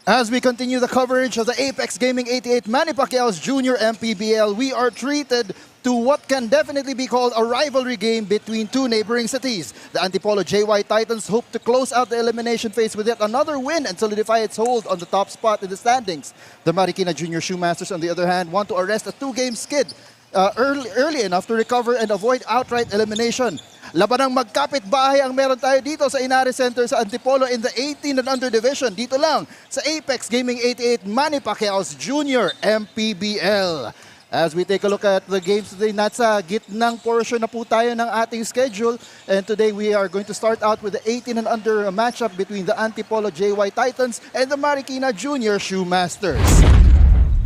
As we continue the coverage of the Apex Gaming 88 Manny Pacquiao's Junior MPBL, we are treated to what can definitely be called a rivalry game between two neighboring cities. The Antipolo JY Titans hope to close out the elimination phase with yet another win and solidify its hold on the top spot in the standings. The Marikina Junior Shoemasters, on the other hand, want to arrest a two-game skid early enough to recover and avoid outright elimination. Labanang magkapit-bahay ang meron tayo dito sa Ynares Center sa Antipolo in the 18 and under division. Dito lang sa Apex Gaming 88 Manny Pacquiao's Junior MPBL. As we take a look at the games today, nasa gitnang portion na po tayo ng ating schedule. And today we are going to start out with the 18 and under matchup between the Antipolo JY Titans and the Marikina Junior Shoemasters.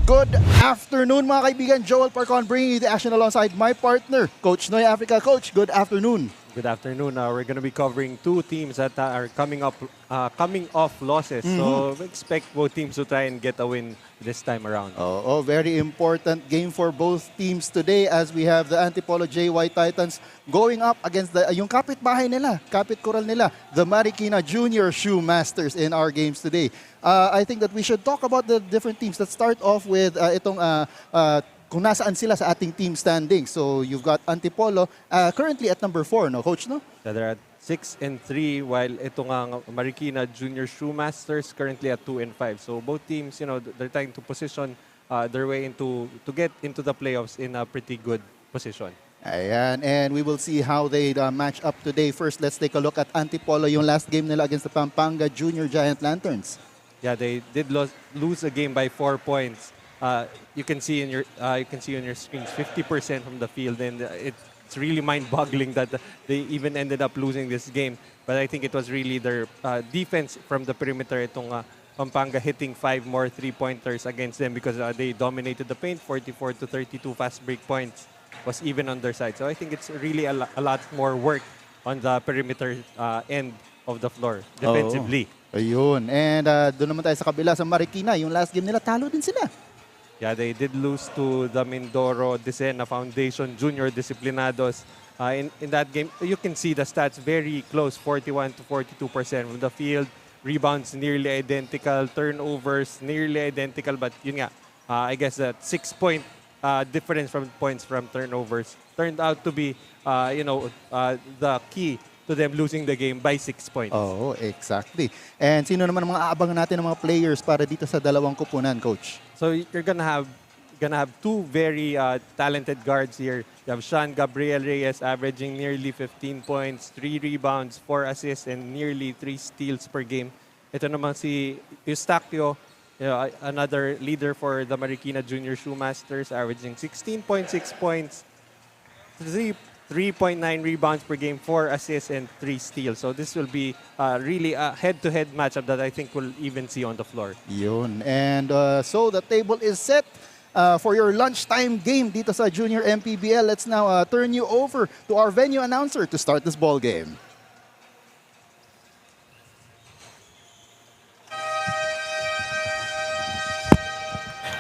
Good afternoon mga kaibigan, Joel Parcon bringing you the action alongside my partner, Coach Noy Africa. Coach, good afternoon. Good afternoon. We're going to be covering two teams that are coming off losses. So we expect both teams to try and get a win this time around. Oh, very important game for both teams today as we have the Antipolo JY Titans going up against yung kapitbahay nila, kapit-koral nila, the Marikina Junior Shoemasters in our games today. I think that we should talk about the different teams. Let's start off with kung nasaan sila sa ating team standing. So you've got Antipolo currently at number 4, no, Coach, no? They're at 6 and 3, while itong Marikina Junior Shoemasters currently at 2 and 5. So both teams, they're trying to position their way to get into the playoffs in a pretty good position. Ayan, and we will see how they match up today. First, let's take a look at Antipolo, yung last game nila against the Pampanga Junior Giant Lanterns. Yeah, they did lose a game by 4 points. You can see on your screens 50% from the field, and it's really mind-boggling that they even ended up losing this game. But I think it was really their defense from the perimeter. Itong Pampanga hitting 5 more three-pointers against them because they dominated the paint. 44 to 32 fast break points was even on their side. So I think it's really a lot more work on the perimeter end of the floor defensively. Ayun. And doon naman tayo sa kabila sa Marikina. Yung last game nila, talo din sila. Yeah, they did lose to the Mindoro Decena Foundation Junior Disciplinados. In that game, you can see the stats very close, 41 to 42% from the field. Rebounds nearly identical, turnovers nearly identical, but yun nga, I guess that 6-point difference from points from turnovers turned out to be, the key to them losing the game by 6 points. Oh, exactly. And sino naman ang mga aabangan natin ng mga players para dito sa dalawang kupunan, Coach? So you're gonna have two very talented guards here. You have Sean Gabriel Reyes averaging nearly 15 points, 3 rebounds, 4 assists, and nearly 3 steals per game. Ito naman si Eustaquio, another leader for the Marikina Junior Shoemasters, averaging 16.6 points, 3.9 rebounds per game, 4 assists, and 3 steals. So this will be really a head-to-head matchup that I think we'll even see on the floor. Yun. And so the table is set for your lunchtime game dito sa Junior MPBL. Let's now turn you over to our venue announcer to start this ball game.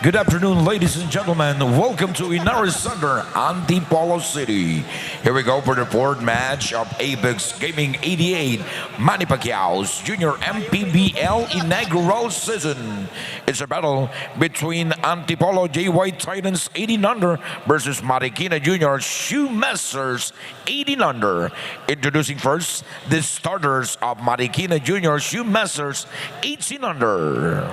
Good afternoon, ladies and gentlemen. Welcome to Ynares Center, Antipolo City. Here we go for the fourth match of Apex Gaming 88, Manny Pacquiao's Junior MPBL Inaugural season. It's a battle between Antipolo JY Titans 18 under versus Marikina Junior Shoemasters 18 under. Introducing first the starters of Marikina Junior Shoemasters 18 under.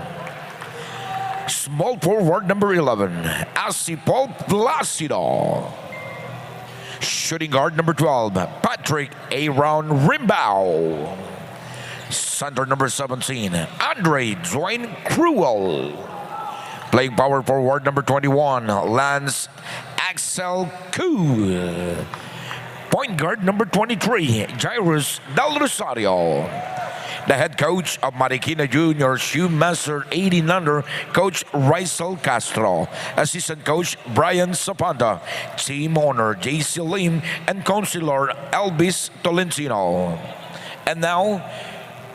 Small forward number 11, Antipolo Placido. Shooting guard number 12, Patrick Aaron Rimbao. Center number 17, Andre Dwayne Cruel. Playing power forward number 21, Lance Axel Koo. Point guard number 23, Jairus Del Rosario. The head coach of Marikina Junior Shoemaster 18 under, Coach Rizal Castro. Assistant coach Brian Zapata. Team owner JC Lim and counselor Elvis Tolentino. And now,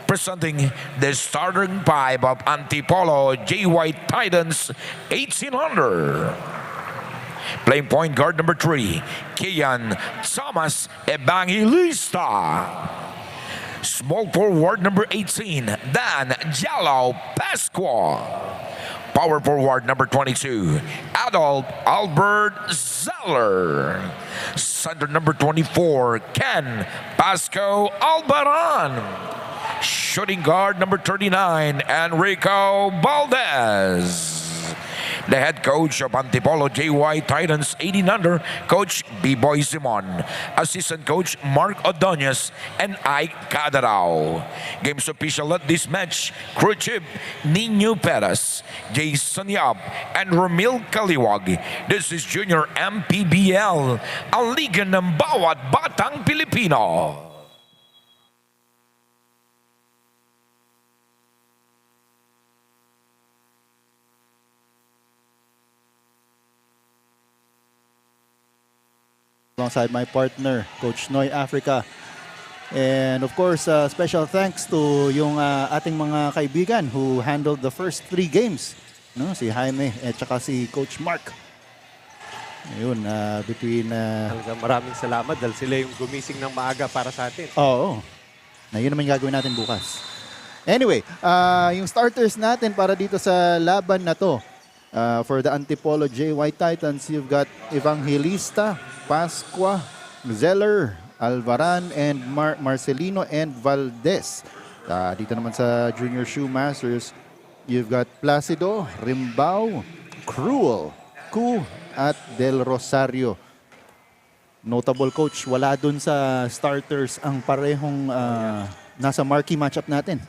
presenting the starting five of Antipolo JY Titans 18 under. Playing point guard number 3, Kian Thomas Evangelista. Small forward number 18, Dan Jalao Pasqua. Power forward number 22, Adolf Albert Zeller. Center number 24, Ken Pasco Albaran. Shooting guard number 39, Enrico Valdez. The head coach of Antipolo JY Titans 18 under, Coach B-Boy Simon. Assistant coach Mark Ordonez and Ike Cadarao. Games official at this match, crew chief Nino Perez, Jason Yap, and Romil Kaliwag. This is Junior MPBL, ang liga ng bawat batang Pilipino. Alongside my partner, Coach Noy Africa. And of course, special thanks to yung ating mga kaibigan who handled the first 3 games. No? Si Jaime at saka si Coach Mark. Ayun, Talagang maraming salamat dahil sila yung gumising ng maaga para sa atin. Oo. Na yun naman gagawin natin bukas. Anyway, yung starters natin para dito sa laban na to. For the Antipolo JY Titans, you've got Evangelista, Pasqua, Zeller, Alvaran, and Marcelino and Valdez. Dito naman sa Junior Shoe Masters, you've got Placido, Rimbao, Cruel, Ku, at Del Rosario. Notable coach, wala dun sa starters ang parehong nasa marquee matchup natin.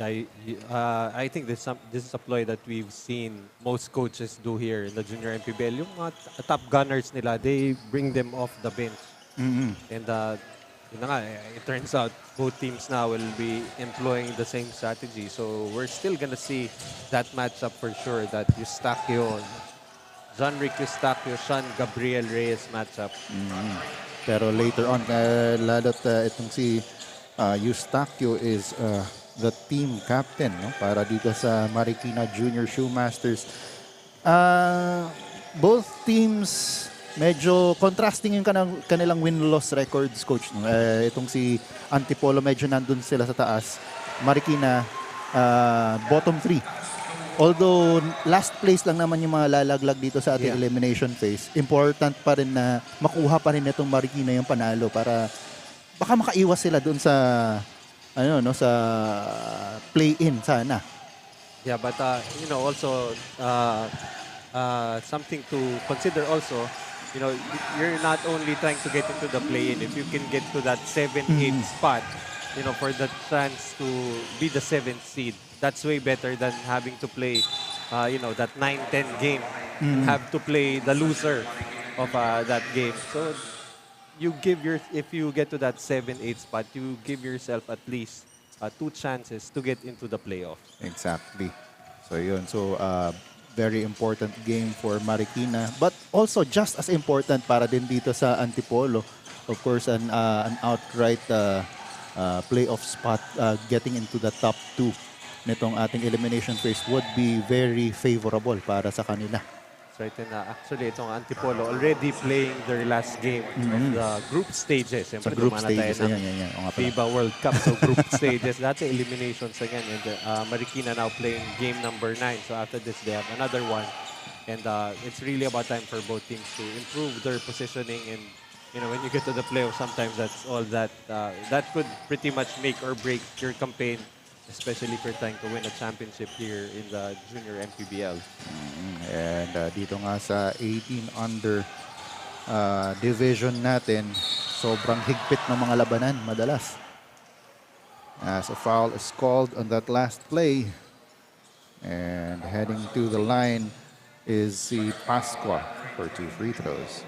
I think this is a ploy that we've seen most coaches do here in the Junior MPBL. Yung mga top gunners nila, they bring them off the bench. Mm-hmm. And yun na nga, it turns out both teams now will be employing the same strategy. So we're still gonna see that matchup for sure, that Eustaquio, John-Rick Eustaquio, Sean Gabriel Reyes matchup. Mm-hmm. Pero later on, lalo't itong si Eustaquio is the team captain, no? Para dito sa Marikina Junior Shoe Masters. Both teams medyo contrasting yung kanilang win-loss records, coach. No? Itong si Antipolo medyo nandun sila sa taas. Marikina bottom 3. Although last place lang naman yung mga lalaglag dito sa ating elimination phase, important pa rin na makuha pa rin itong Marikina yung panalo para baka makaiwas sila dun sa sa play-in sana. Yeah, but also something to consider also, you're not only trying to get into the play-in. If you can get to that 7-8 spot, for the chance to be the 7th seed, that's way better than having to play, that 9-10 game and have to play the loser of that game. So if you get to that 7-8 spot, you give yourself at least 2 chances to get into the playoff. Exactly. So yun. So very important game for Marikina, but also just as important para din dito sa Antipolo. Of course, an outright playoff spot, getting into the top 2 nitong ating elimination phase would be very favorable para sa kanila. Right, and actually, itong Antipolo already playing their last game of the group stages. Sa group stages, yan. FIBA World Cup, so group stages. Dati eliminations again. And Marikina now playing game number 9. So after this, they have another one. And it's really about time for both teams to improve their positioning. And when you get to the playoffs, sometimes that's all that could pretty much make or break your campaign, especially if you're trying to win a championship here in the Junior MPBL. And dito nga sa 18 under division natin, sobrang higpit ng mga labanan madalas. As a foul is called on that last play. And heading to the line is si Pasqua for 2 free throws.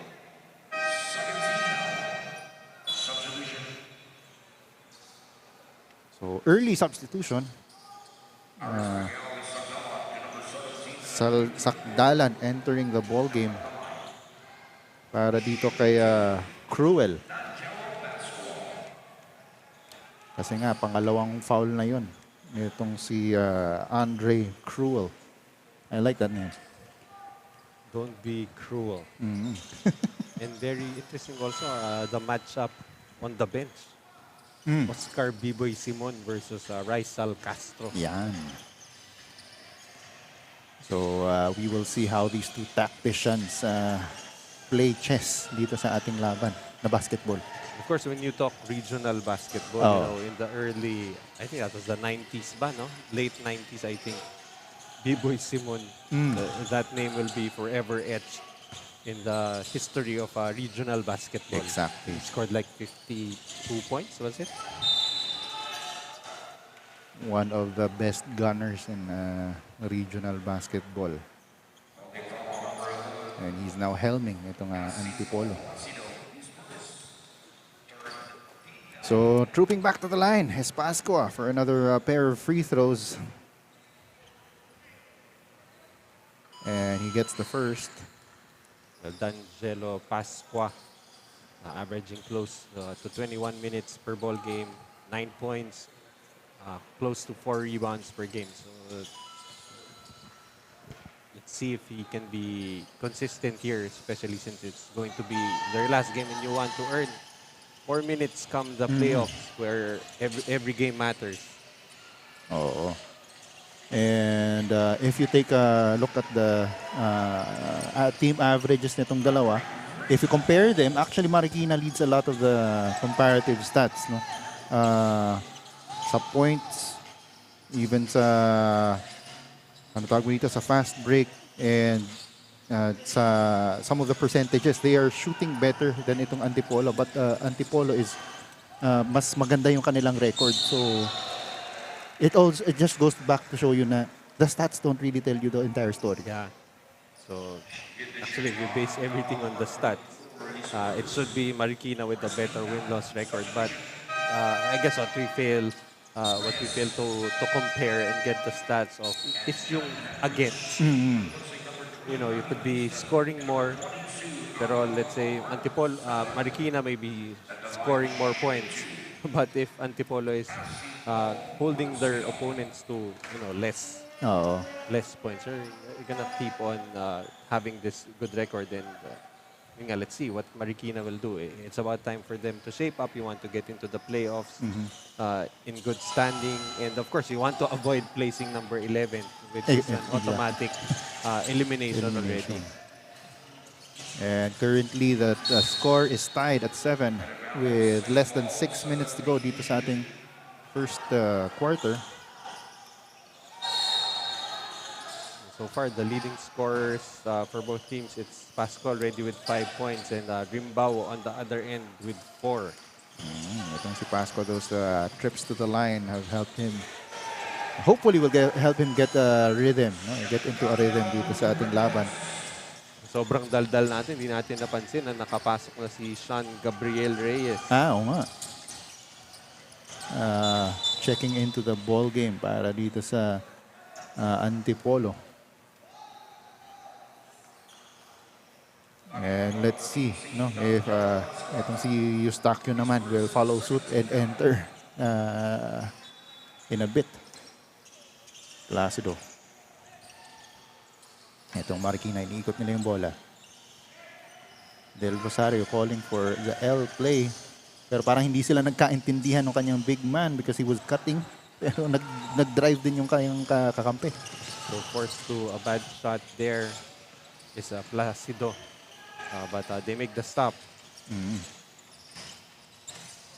So early substitution. Sakdalan entering the ball game para dito kay Cruel. Kasi nga pangalawang foul na yun nitong si Andre Cruel. I like that name. Don't be cruel. And very interesting also the matchup on the bench. Oscar Biboy Simon versus Raisal Castro. Yan. So we will see how these two tacticians play chess dito sa ating laban na basketball. Of course, when you talk regional basketball, you know, in the early, I think that was the 90s ba, no? Late 90s, I think. Biboy Simon, that name will be forever etched in the history of regional basketball. Exactly. He scored like 52 points, was it? One of the best gunners in regional basketball. And he's now helming itong Antipolo. So, trooping back to the line is Pascua for another pair of free throws. And he gets the first. D'Angelo Pasqua, averaging close to 21 minutes per ball game, 9 points, close to 4 rebounds per game. So let's see if he can be consistent here, especially since it's going to be their last game and you want to earn more minutes come the playoffs where every game matters. Oo. And if you take a look at the team averages nitong dalawa, if you compare them, actually Marikina leads a lot of the comparative stats, no? Sa points, even sa ano tawag dito, sa fast break, and sa some of the percentages, they are shooting better than itong Antipolo, but Antipolo is mas maganda yung kanilang record. So it just goes back to show you na the stats don't really tell you the entire story. Yeah. So actually, we base everything on the stats. It should be Marikina with a better win-loss record, but I guess what we fail to compare and get the stats of is yung against. You know, you could be scoring more, pero let's say Marikina may be scoring more points, but if Antipolo is holding their opponents to, you know, less points, you're gonna keep on having this good record. And let's see what Marikina will do. It's about time for them to shape up. You want to get into the playoffs in good standing, and of course you want to avoid placing number 11, which is an automatic elimination already. And currently the score is tied at 7 with less than 6 minutes to go dito sa ating first quarter. So far, the leading scorers for both teams, it's Pasco already with 5 points and Rimbao on the other end with 4. Itong si Pasco, those trips to the line have helped him. Hopefully will help him get a rhythm, no? Get into a rhythm dito sa ating laban. Sobrang daldal natin, hindi natin napansin na nakapasok na si Sean Gabriel Reyes. Oo nga. Checking into the ball game para dito sa Antipolo. And let's see, no, if itong si Eustachio naman will follow suit and enter in a bit. Placido. Itong Marikina, iniikot nila yung bola. Del Rosario calling for the L play. Pero parang hindi sila nagkaintindihan ng kanyang big man because he was cutting. Pero nag-drive din yung kanyang kakampi. So forced to a bad shot there is Placido. But they make the stop.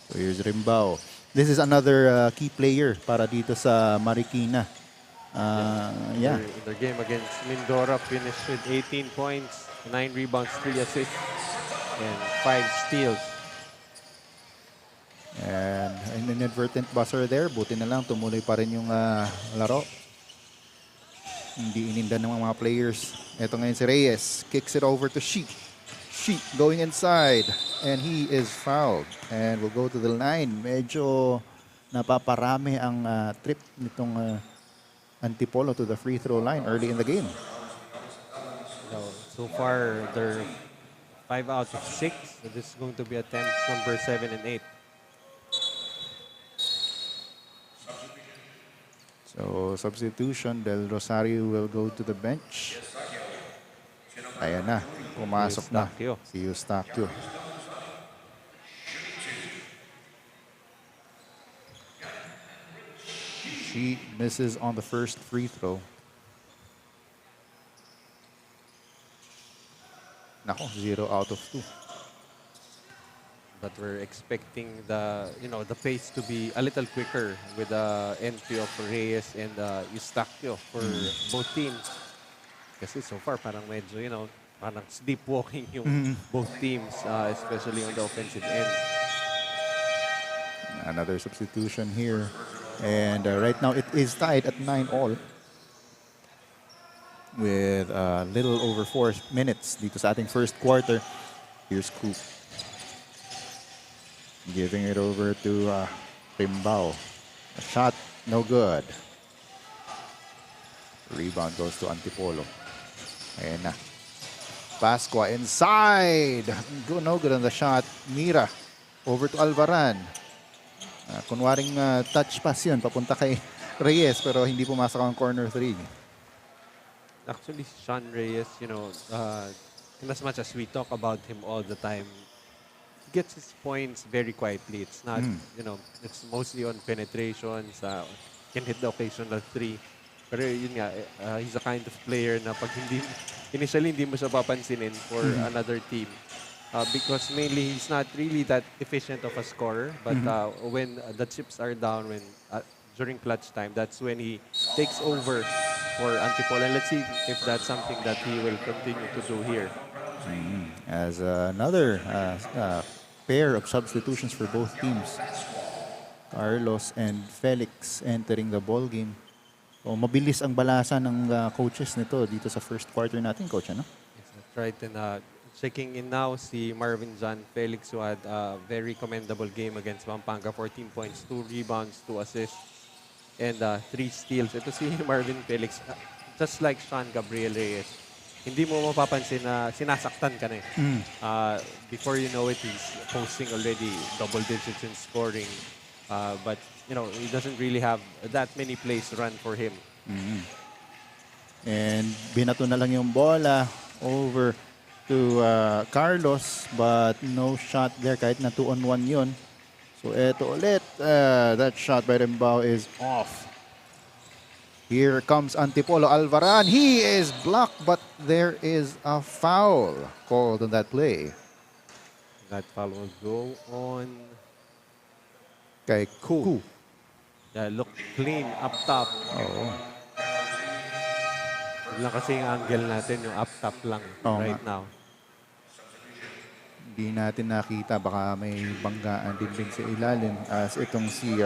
So here's Rimbao. This is another key player para dito sa Marikina. In their game against Mindoro, finished with 18 points, 9 rebounds, 3 assists, and 5 steals. And an inadvertent buzzer there. Buti na lang, tumuloy pa rin yung laro. Hindi ininda ng mga players. Ito ngayon si Reyes. Kicks it over to Sheep. Sheep going inside. And he is fouled. And will go to the line. Medyo napaparami ang trip nitong Antipolo to the free throw line early in the game. So far, they're 5 out of 6. So this is going to be attempts number 7 and 8. So substitution, Del Rosario will go to the bench. Ayan na, pumasok na si Eustachio. She misses on the first free throw. Nako, 0 out of 2. But we're expecting the the pace to be a little quicker with the entry of Reyes and Eustaquio for both teams. Kasi so far parang medyo parang sleepwalking yung both teams, especially on the offensive end. Another substitution here. And right now it is tied at 9-all. With a little over 4 minutes dito sa ating first quarter. Here's Coop. Giving it over to Rimbao. A shot, no good. Rebound goes to Antipolo. Ayan na. Pascua inside. No good on the shot. Mira over to Alvaran. Kunwaring touch pass yun papunta kay Reyes pero hindi pumasok ang corner 3. Actually, Sean Reyes, in as much as we talk about him all the time, he gets his points very quietly. It's not, it's mostly on penetrations, can hit the occasional 3. Pero yun nga, he's a kind of player na pag initially hindi mo siya papansinin for another team. Because mainly he's not really that efficient of a scorer. But when the chips are down, during clutch time, that's when he takes over for Antipolo. And let's see if that's something that he will continue to do here. As another pair of substitutions for both teams. Carlos and Felix entering the ball game. So, mabilis ang balasan ng coaches nito dito sa first quarter natin, coach, ano? Yes, that's right. And checking in now, si Marvin John Felix, who had a very commendable game against Pampanga. 14 points, 2 rebounds, 2 assists, and 3 steals. Ito si Marvin Felix, just like Sean Gabriel Reyes, hindi mo mapapansin na sinasaktan ka na eh. Before you know it, he's posting already double digits in scoring. But, he doesn't really have that many plays run for him. And binato na lang yung bola over to Carlos, but no shot there kahit na 2-on-1 yun. So eto ulit, that shot by Rimbao is off. Here comes Antipolo Alvaran. He is blocked, but there is a foul called on that play. That foul will go on Kay Ku. Yeah, look clean up top. Oo. Lang kasi yung angle natin, yung up top lang right now. Hindi natin nakita, baka may banggaan din sa ilalim as itong si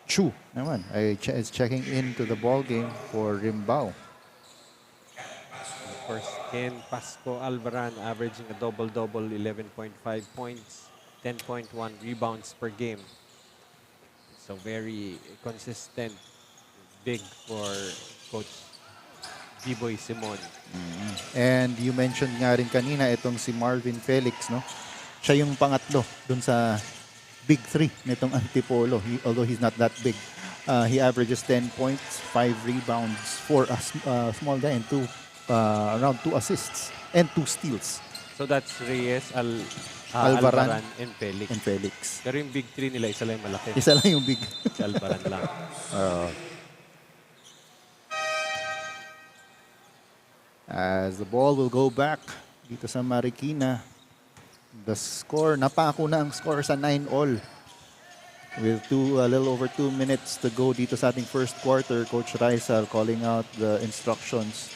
Chu naman is checking into the ball game for Rimbao. Of course, Ken Pasco Alvaran averaging a double-double, 11.5 points, 10.1 rebounds per game. So very consistent, big for Coach B-Boy Simon. And you mentioned nga rin kanina itong si Marvin Felix, no? Siya yung pangatlo dun sa big 3 nitong Antipolo. Although he's not that big. He averages 10 points, 5 rebounds, 4 small guy, and around 2 assists and 2 steals. So that's Reyes, Alvaran and Felix. And Felix. Pero yung big 3 nila, isa lang yung malaki. Isa lang yung big. Si Alvaran lang. As the ball will go back dito sa Marikina. The score, napako na ang score sa 9-all. With a little over 2 minutes to go dito sa ating first quarter, Coach Rizal calling out the instructions.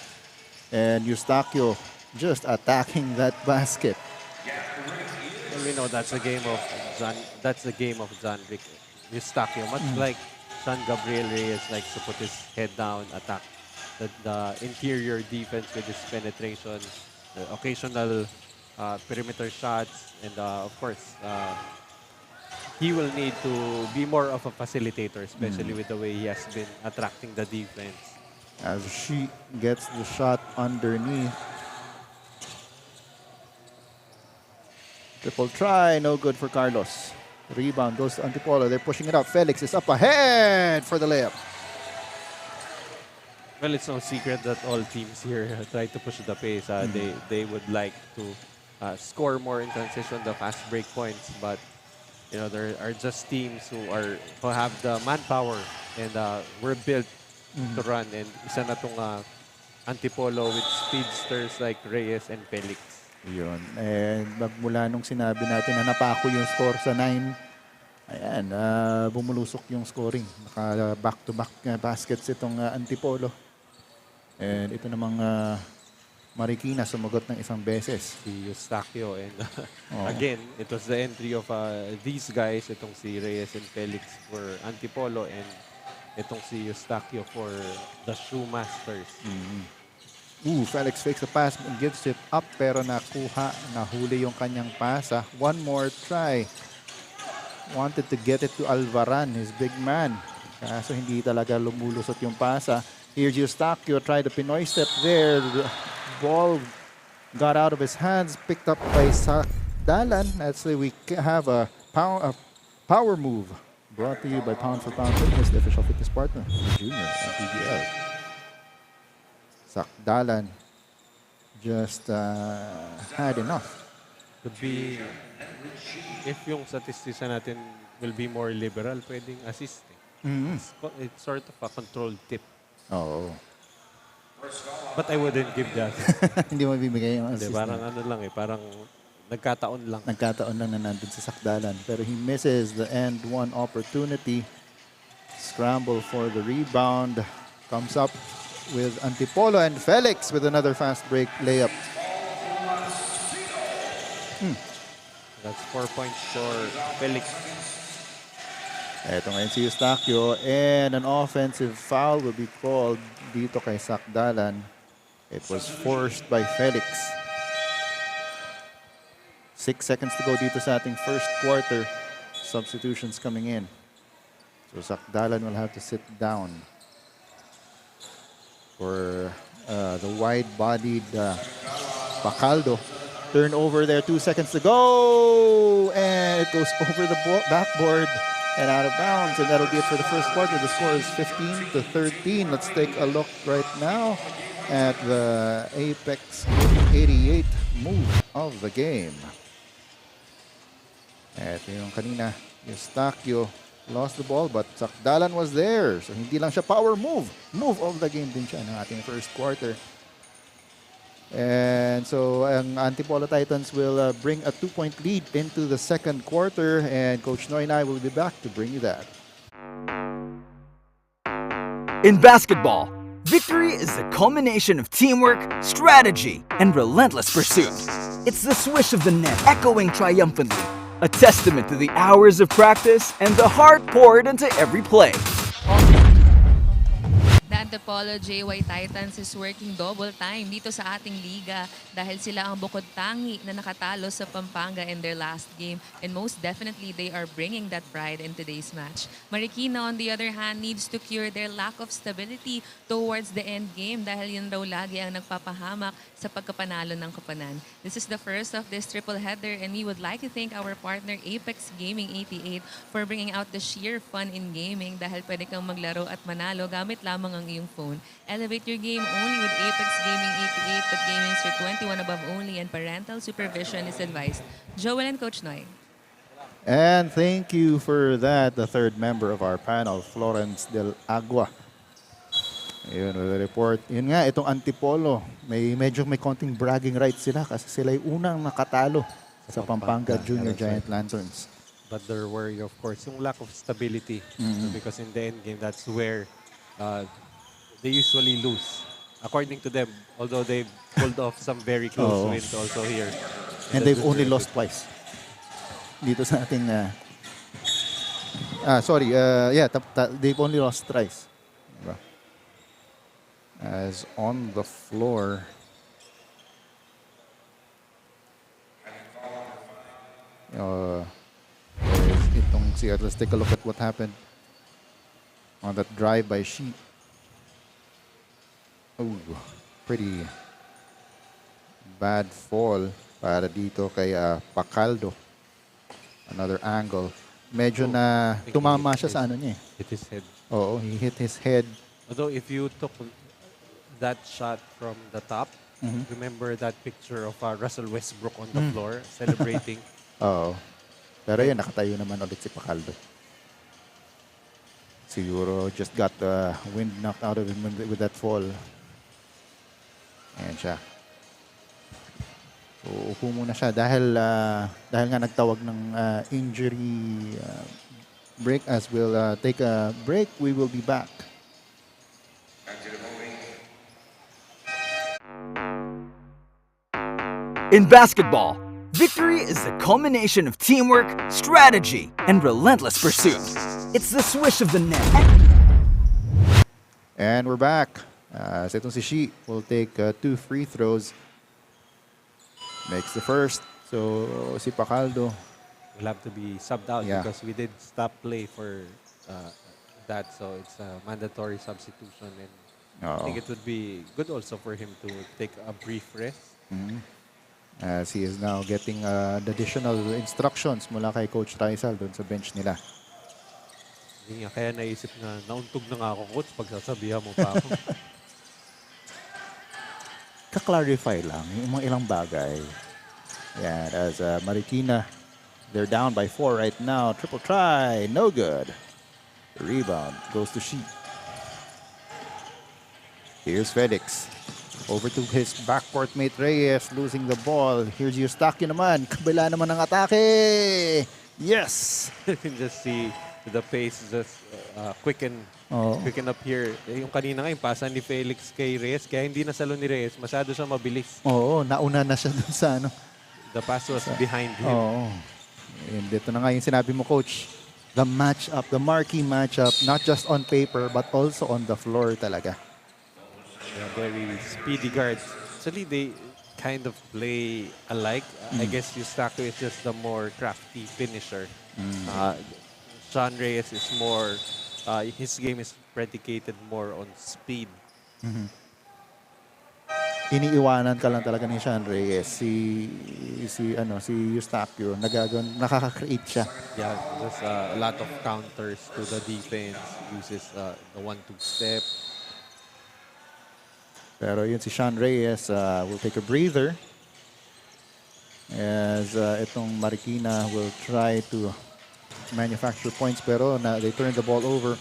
And Eustaquio just attacking that basket. Well, we know that's the game of John Rick Eustaquio. Much like Sean Gabriel Reyes likes to put his head down, attack the interior defense with his penetration, the occasional perimeter shots, and of course, he will need to be more of a facilitator, especially with the way he has been attracting the defense. As she gets the shot underneath. Triple try, no good for Carlos. Rebound goes to Antipolo. They're pushing it out. Felix is up ahead for the layup. Well, it's no secret that all teams here try to push the pace. They would like to score more in transition, the fast break points, but there are just teams who have the manpower and were built to run. And isa na tong Antipolo with speedsters like Reyes and Felix. Yun. And magmula nung sinabi natin na napako yung score sa 9, ayan, bumulusok yung scoring. Naka back-to-back baskets itong Antipolo. And ito namang Marikina sumagot ng isang beses. Si Eustachio. And again, it was the entry of these guys. Itong si Reyes and Felix for Antipolo and itong si Eustachio for the Shoemasters. Felix fakes the pass and gives it up pero nahuli yung kanyang pasa. One more try. Wanted to get it to Alvaran, his big man. Kaso hindi talaga lumulusot yung pasa. Here's Eustachio, tried the Pinoy step there. The ball got out of his hands, picked up by Sakdalan. Actually, we have a power move brought to you by Pound for Pound Fitness, the official fitness partner, Junior MPBL. Sakdalan just had enough. Could be, if yung statistician natin will be more liberal, pwedeng assist. It's sort of a controlled tip. Oh. But I wouldn't give that. Hindi mo bibigay yung assist. Parang parang nagkataon lang. Nagkataon lang na nandun sa Sakdalan. Pero he misses the end one opportunity. Scramble for the rebound. Comes up with Antipolo and Felix with another fast break layup. That's 4 points for Felix. Eto ngayon si Eustachio and an offensive foul will be called dito kay Sakdalan. It was forced by Felix. 6 seconds to go dito sa ating first quarter. Substitutions coming in. So Sakdalan will have to sit down for the wide-bodied Bacaldo. Turnover there, 2 seconds to go. And it goes over the backboard and out of bounds. And that'll be it for the first quarter. The score is 15-13. Let's take a look right now at the Apex 88 move of the game. Ito yung kanina, Eustachio lost the ball, but Sakdalan was there. So hindi lang siya power move. Move of the game din siya ng ating first quarter. And so ang Antipolo Titans will bring a 2-point lead into the second quarter. And Coach Noy and I will be back to bring you that. In basketball, victory is the culmination of teamwork, strategy, and relentless pursuit. It's the swish of the net echoing triumphantly, a testament to the hours of practice and the heart poured into every play. The Antipolo JY Titans is working double time dito sa ating liga dahil sila ang bukod tangi na nakatalo sa Pampanga in their last game, and most definitely they are bringing that pride in today's match. Marikina, on the other hand, needs to cure their lack of stability towards the end game dahil yun raw lagi ang nagpapahamak sa pagkapanalo ng Kapanan. This is the first of this triple header, and we would like to thank our partner Apex Gaming 88 for bringing out the sheer fun in gaming dahil pwede kang maglaro at manalo gamit lamang ang iyong phone. Elevate your game only with Apex Gaming 88, but gaming for 21 above only and parental supervision is advised. Joel and Coach Noy. And thank you for that, the third member of our panel, Florence Del Agua. Yun, the report. Yun nga, itong Antipolo, medyo may konting bragging rights sila kasi sila yung unang nakatalo sa Pampanga Junior Giant Lanterns. But they're worried, of course, yung lack of stability. Because in the end game, that's where they usually lose. According to them, although they've pulled off some very close wins also here. And they've only lost twice. Dito sa ating... they've only lost thrice. Diba? As on the floor... let's take a look at what happened on that drive by Sheep. Oh, pretty bad fall para dito kay Bacaldo. Another angle. Medyo na tumama siya sa ano niya. Hit his head. Oo, he hit his head. Although if you took that shot from the top, remember that picture of Russell Westbrook on the floor celebrating. Oo. Pero yun, nakatayo naman ulit si Pacaldo. Siguro just got the wind knocked out of him with that fall. Ayan siya. So, upo muna siya dahil nga nagtawag ng injury break. As we'll take a break, we will be back. In basketball, victory is the culmination of teamwork, strategy, and relentless pursuit. It's the swish of the net. And we're back. So itong si Shi will take 2 free throws. Makes the first. So si Pacaldo. We'll have to be subbed out because we did stop play for that. So it's a mandatory substitution. And I think it would be good also for him to take a brief rest. As he is now getting the additional instructions mula kay Coach Raisal doon sa bench nila. Hindi nga, kaya naisip na nauntog na nga ako, Coach, pagsasabihan mo pa ako. Ka-clarify lang yung mga ilang bagay. Yan, as Marikina, they're down by 4 right now. Triple try, no good. The rebound goes to Shi. Here's Felix. Over to his backcourt mate Reyes, losing the ball. Here's Eustachio naman. Kabila naman ng atake. Yes! You can just see the pace just quicken up here. Yung kanina nga, yung pasa ni Felix kay Reyes, kaya hindi nasalo ni Reyes. Masyado siya mabilis. Oo, nauna na siya dun sa ano. The pass was behind him. Oo. And dito na nga yung sinabi mo, Coach. The matchup, the marquee matchup, not just on paper, but also on the floor talaga. Very speedy guards. Actually, they kind of play alike. I guess Eustachio is just the more crafty finisher. Sean Reyes is more, his game is predicated more on speed. Iniiwanan ka lang talaga ni Sean Reyes. Si Eustachio, nakaka-create siya. Yeah, there's a lot of counters to the defense. Uses the 1-2 step. Pero yun si Sean Reyes will take a breather as itong Marikina will try to manufacture points, pero they turn the ball over.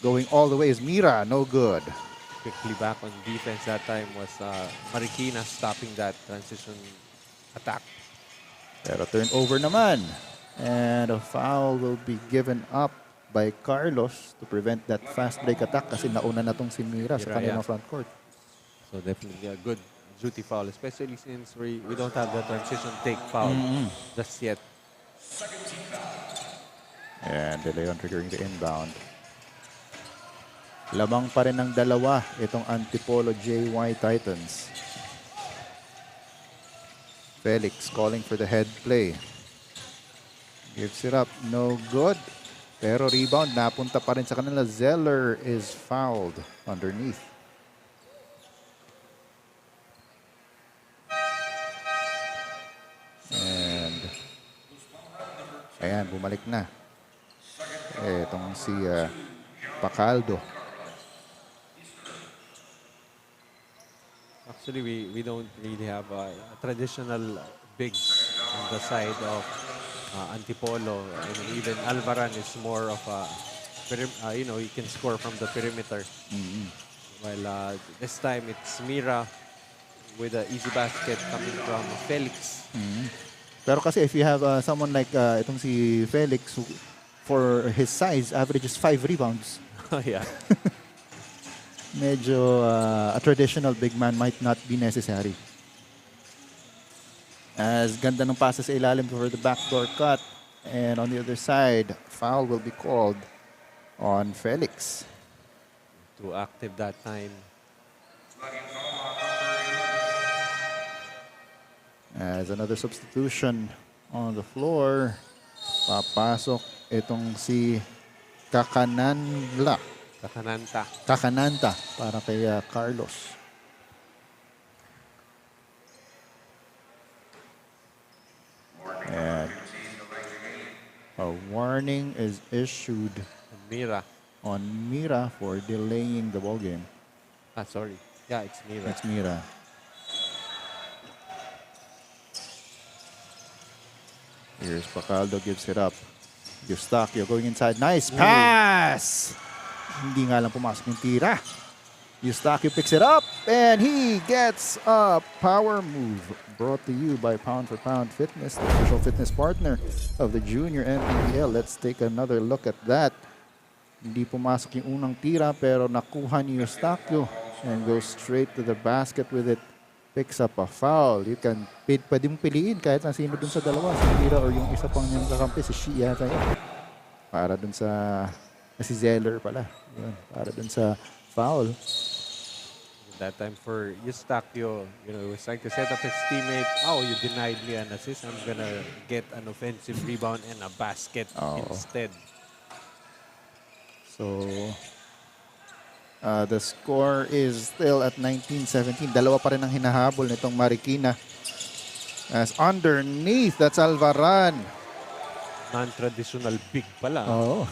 Going all the way is Mira, no good. Quickly back on defense that time was Marikina stopping that transition attack. Pero turnover naman. And a foul will be given up by Carlos to prevent that fast break attack kasi nauna na tong si Mira sa kanilang front court. So definitely a good duty foul, especially since we don't have the transition take foul just yet. And De Leon triggering the inbound. Lamang pa rin ng dalawa itong Antipolo JY Titans. Felix calling for the head play. Gives it up, no good. Pero rebound, napunta pa rin sa kanila. Zeller is fouled underneath. And ayan, bumalik na. Itong si Pacaldo. Actually, we don't really have a traditional bigs on the side of Antipolo. And even Alvaran is more of a, he can score from the perimeter. While this time it's Mira with an easy basket coming from Felix. Pero kasi if you have someone like itong si Felix who, for his size, averages 5 rebounds. Yeah. Medyo a traditional big man might not be necessary. As ganda ng pasa sa ilalim for the backdoor cut. And on the other side, foul will be called on Felix. Too active that time. As another substitution on the floor, papasok itong si Kakananta para kay Carlos. And a warning is issued on Mira for delaying the ball game. Sorry. Yeah, it's Mira. It's Mira. Here's Bacaldo, gives it up. Eustachio going inside. Nice pass! Hindi nga lang pumasok yung tira. Eustachio picks it up and he gets a power move brought to you by Pound for Pound Fitness, the official fitness partner of the Junior MPBL. Let's take another look at that. Hindi pumasok yung unang tira pero nakuha ni Eustachio and goes straight to the basket with it. Picks up a foul. You can pwede mong piliin kahit na sino dun sa dalawa, si Tira or yung isa pang niyang kakampi, si Shi yata yun. Para dun sa si Zeller pala. Yun, para dun sa foul. That time for Eustachio, he was trying to set up his teammate. Oh, you denied me an assist. I'm gonna get an offensive rebound and a basket instead. So, the score is still at 19-17. Dalawa pa rin ang hinahabol nitong Marikina. As underneath, that's Alvaran. Non-traditional big pala. Oh.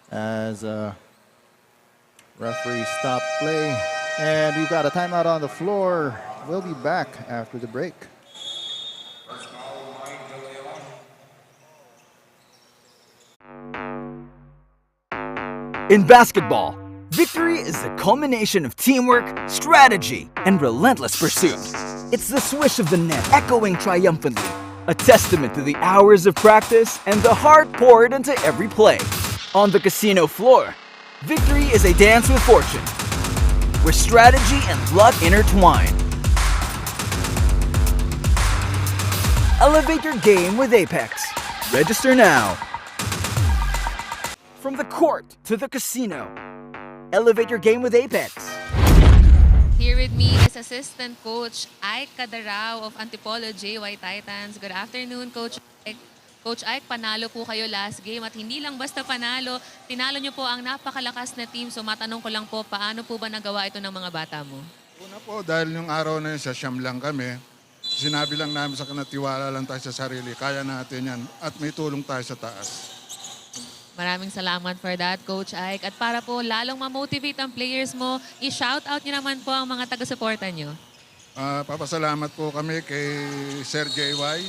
As referee stopped play. And we've got a timeout on the floor. We'll be back after the break. In basketball, victory is the culmination of teamwork, strategy, and relentless pursuit. It's the swish of the net echoing triumphantly, a testament to the hours of practice and the heart poured into every play. On the casino floor, victory is a dance with fortune, where strategy and luck intertwine. Elevate your game with Apex. Register now. From the court to the casino, elevate your game with Apex. Here with me is Assistant Coach Ike Cadarao of Antipolo JY Titans. Good afternoon, Coach Ike. Coach Ike, panalo po kayo last game at hindi lang basta panalo, tinalo nyo po ang napakalakas na team. So matanong ko lang po, paano po ba nagawa ito ng mga bata mo? Una po, dahil yung araw na yun, sa siyam lang kami, sinabi lang namin sa kanatiwala lang tayo sa sarili, kaya natin yan at may tulong tayo sa taas. Maraming salamat for that, Coach Ike. At para po lalong ma-motivate ang players mo, i-shoutout nyo naman po ang mga taga-suporta nyo. Papasalamat po kami kay Sir JY,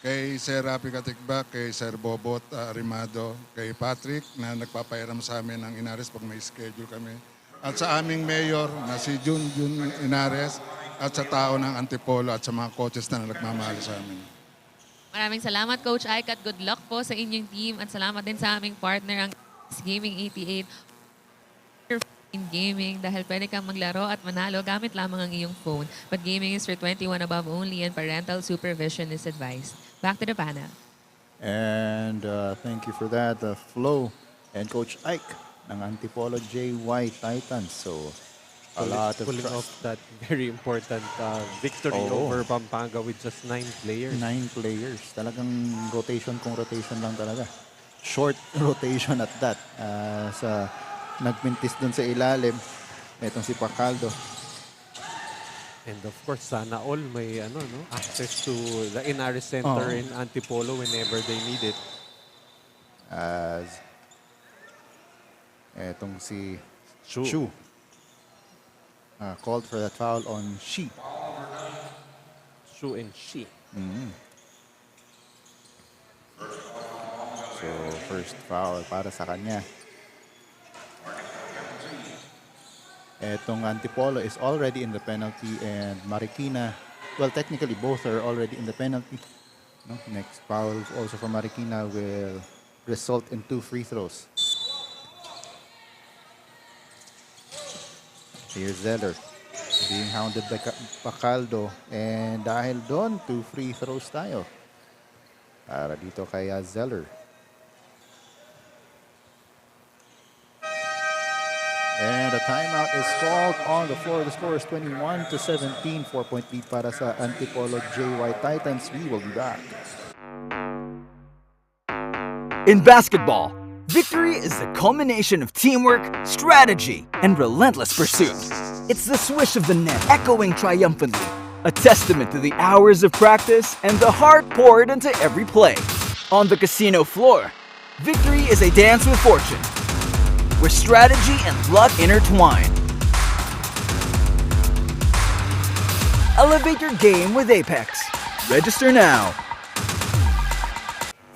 kay Sir Rapi Katikbak, kay Sir Bobot Arimado, kay Patrick na nagpapairam sa amin ng Ynares pag may schedule kami. At sa aming mayor na si Jun Ynares at sa tao ng Antipolo at sa mga coaches na nagmamahal sa amin. Maraming salamat, Coach Ike, at good luck po sa inyong team. At salamat din sa aming partner, ang Gaming 88 in gaming dahil pwede kang maglaro at manalo gamit lamang ang iyong phone. But gaming is for 21 above only and parental supervision is advised. Back to the panel. And thank you for that, Flo and Coach Ike ng Antipolo JY Titans. So, a lot of pulling trust. off that very important victory over Pampanga with just 9 players. 9 players. Talagang rotation kung rotation lang talaga. Short rotation at that. Sa nagmintis dun sa ilalim, itong si Bacaldo. And of course, sana all may access to the Ynares Center in Antipolo whenever they need it. As etong si Chu. Chu. Called for that foul on Shi. Chu and Shi. So, first foul para sa kanya. Etong Antipolo is already in the penalty and Marikina, well, technically both are already in the penalty. No? Next foul also for Marikina will result in 2 free throws. Here's Zeller being hounded by Bacaldo. And dahil doon, 2 free throws tayo. Para dito kay Zeller. And a timeout is called on the floor. The score is 21-17. 4-point lead para sa Antipolo JY Titans. We will be back. In basketball, victory is the culmination of teamwork, strategy, and relentless pursuit. It's the swish of the net echoing triumphantly, a testament to the hours of practice and the heart poured into every play. On the casino floor, victory is a dance with fortune, where strategy and luck intertwine. Elevate your game with Apex. Register now.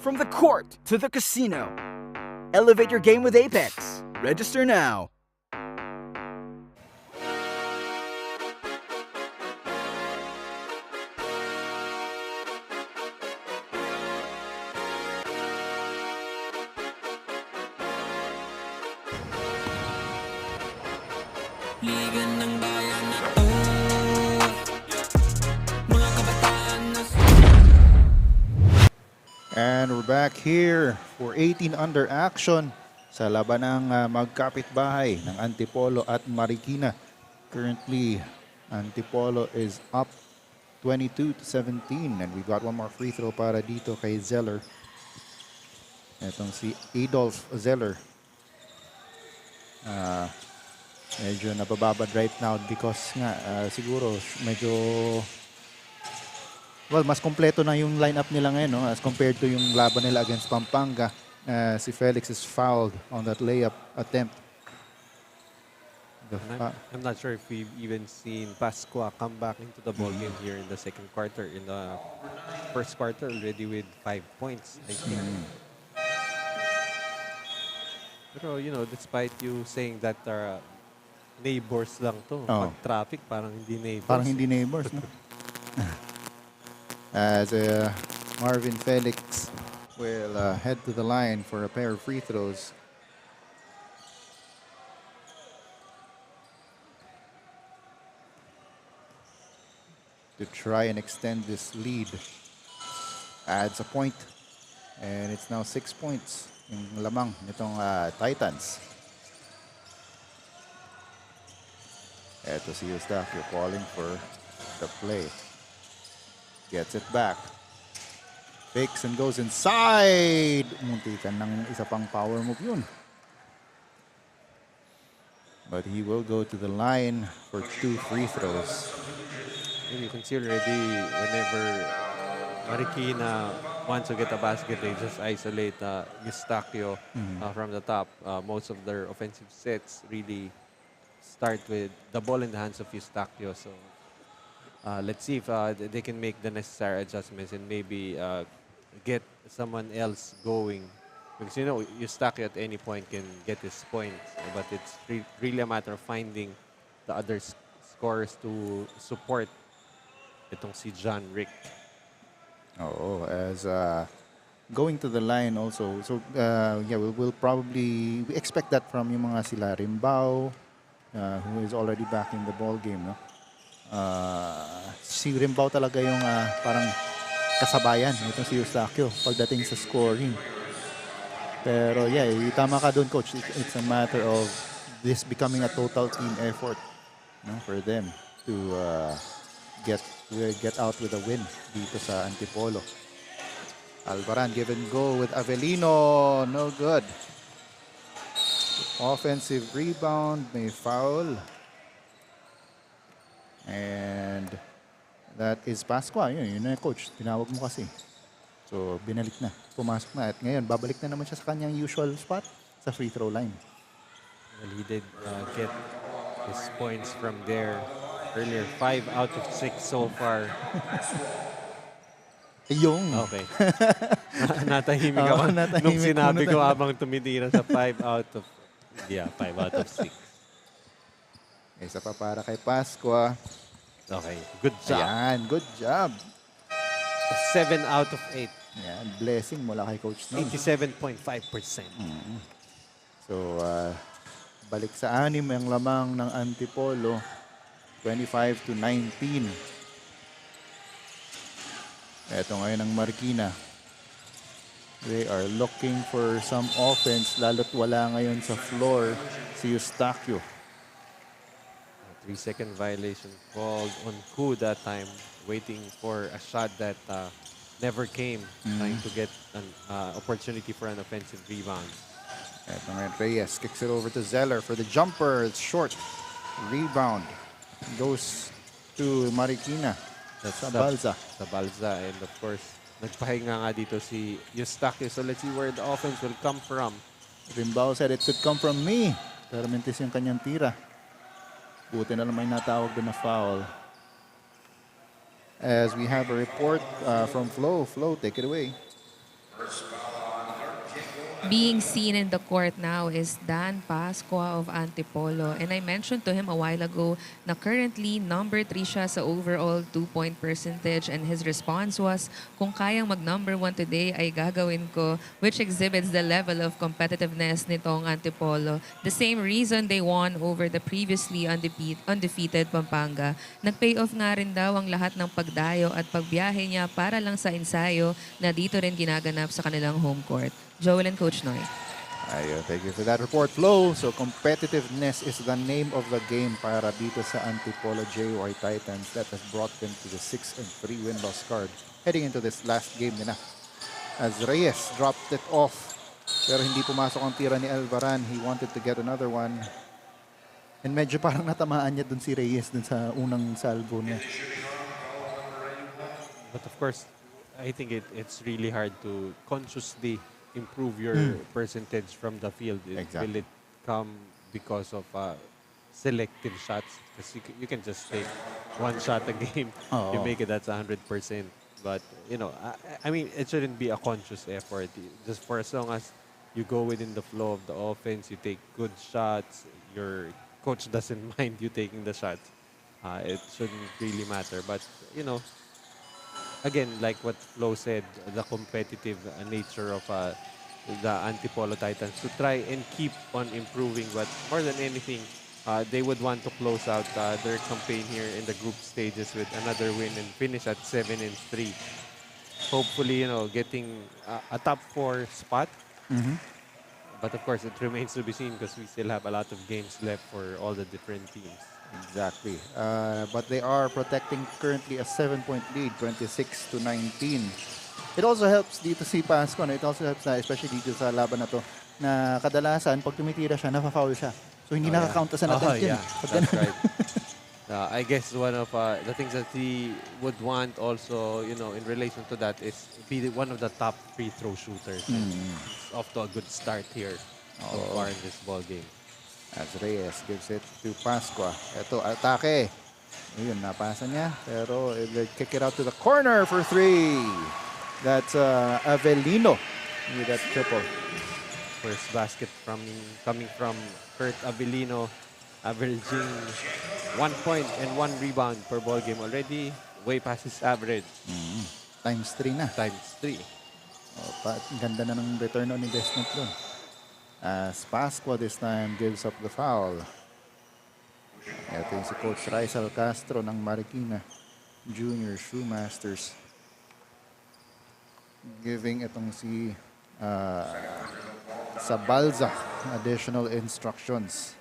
From the court to the casino, elevate your game with Apex. Register now. And we're back here for 18 under action sa labanang magkapitbahay ng Antipolo at Marikina. Currently, Antipolo is up 22-17 and we got one more free throw para dito kay Zeller. Itong si Adolf Zeller. Medyo nabababad right now because nga siguro medyo mas kompleto na yung lineup nila ngayon, no? As compared to yung laban nila against Pampanga. Si Felix is fouled on that layup attempt. I'm not sure if we've even seen Pascua come back into the ball game here in the second quarter. In the first quarter, already with 5 points, I think. Pero, you know, despite you saying that neighbors lang to, pag traffic, parang hindi neighbors. Parang hindi neighbors, no? As Marvin Felix will head to the line for a pair of free throws. To try and extend this lead. Adds a point. And it's now 6 points yung lamang nitong Titans. Eto si Eustachio calling for the play. Gets it back. Fakes and goes inside. Muntikan ng isa pang power move yun. But he will go to the line for 2 free throws. And you can see already whenever Marikina wants to get a basket, they just isolate Eustachio from the top. Most of their offensive sets really start with the ball in the hands of Eustachio. So let's see if they can make the necessary adjustments and maybe get someone else going. Because, you know, Eustachio at any point can get his points. But it's really a matter of finding the other scorers to support itong si John Rick. Oh, as going to the line also. So, yeah, we'll probably expect that from yung mga sila Rimbao, who is already back in the ball game, no? Si Rimbao talaga yung parang kasabayan itong si Eustachio pagdating sa scoring. Pero yeah, tama ka doon, coach. It's a matter of this becoming a total team effort, no, for them to get out with a win dito sa Antipolo. Alvaran give and go with Avelino, no good. Offensive rebound, may foul. And that is Pascua. Yun na, coach. Tinawag mo kasi. So, binalik na. Pumasok na. At ngayon, babalik na naman siya sa kanyang usual spot sa free throw line. Well, he did get his points from there earlier. 5 out of 6 so far. Yung. Okay. Natahimik ako nung sinabi ko habang tumitira sa 5 out of 6. Isa pa para kay Pascua. Okay. Good job. Ayan, good job. 7 out of 8. Ayan, blessing mula kay Coach Nun. 87.5%. So, balik sa 6 ang lamang ng Antipolo. 25-19. Ito ngayon ang Marikina. They are looking for some offense, lalo't wala ngayon sa floor si Eustachio. 3-second violation called on Ku that time, waiting for a shot that never came, trying to get an opportunity for an offensive rebound. Eto ngayon, Reyes kicks it over to Zeller for the jumper. It's short. Rebound goes to Marikina. That's sa Balza. Sa Balza. And of course, nagpahinga nga dito si Eustachio. So let's see where the offense will come from Rimbao said it could come from me. Pero mintis yung kanyang tira. Buti na lang may natawag doon na foul. As we have a report from Flo. Flo, take it away. Being seen in the court now is Dan Pascua of Antipolo. And I mentioned to him a while ago na currently number 3 siya sa overall 2-point percentage. And his response was, kung kayang mag-number 1 today ay gagawin ko, which exhibits the level of competitiveness nitong Antipolo. The same reason they won over the previously undefeated Pampanga. Nag-pay off nga rin daw ang lahat ng pagdayo at pagbiyahe niya para lang sa ensayo na dito rin ginaganap sa kanilang home court. Joel and Coach Noy. Ayun, thank you for that report, Flo. So competitiveness is the name of the game para dito sa Antipolo JY Titans that has brought them to the 6-3 win-loss card heading into this last game nila. As Reyes dropped it off, pero hindi pumasok ang tira ni Alvaran. He wanted to get another one. And medyo parang natamaan niya dun si Reyes dun sa unang salvo niya. But of course, I think it's really hard to consciously improve your percentage from the field. Exactly. Will it come because of selective shots? Because you can just take one shot a game. You make it, that's 100%. But, you know, I mean, it shouldn't be a conscious effort. Just for as long as you go within the flow of the offense, you take good shots, your coach doesn't mind you taking the shots. It shouldn't really matter. But, you know, again, like what Flo said, the competitive nature of the Antipolo Titans to try and keep on improving. But more than anything, they would want to close out their campaign here in the group stages with another win and finish at 7-3. Hopefully, you know, getting a top 4 spot. But of course, it remains to be seen because we still have a lot of games left for all the different teams. Exactly. But they are protecting currently a 7-point lead, 26-19. It also helps dito si Pasco. No? It also helps na, especially dito sa laban na to, na kadalasan, pag tumitira siya, nafa-foul siya. So hindi nakakount sa attempt yun. Yeah, that's right. I guess one of the things that he would want also, you know, in relation to that is be one of the top free throw shooters. He's off to a good start here so far in this ball game. As Reyes gives it to Pascua. Ito, atake. Ayun, napasa niya. Pero they kick it out to the corner for 3. That's Avelino with that triple. First basket coming from Kurt Avelino, averaging 1 point and 1 rebound per ball game already. Way past his average. Times 3 na. Times 3. Ganda na ng return on investment doon. As Pascua this time gives up the foul. Ito yung si Coach Rizal Castro ng Marikina Junior Shoemasters. Giving itong si Sabalza additional instructions.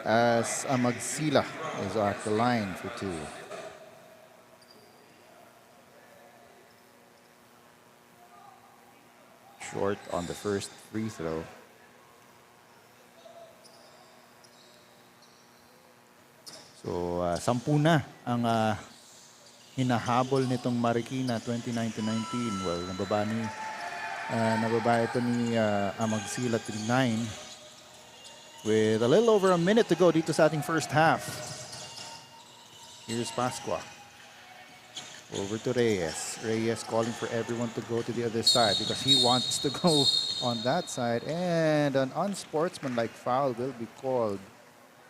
As Amagsila is at the line for 2. Short on the first free throw. So, 10 na ang hinahabol nitong Marikina 29-19. Well, nababa ito ni Amagsila to 9 with a little over a minute to go dito sa ating first half. Here's Pascua. Over to Reyes. Reyes calling for everyone to go to the other side because he wants to go on that side. And an unsportsmanlike foul will be called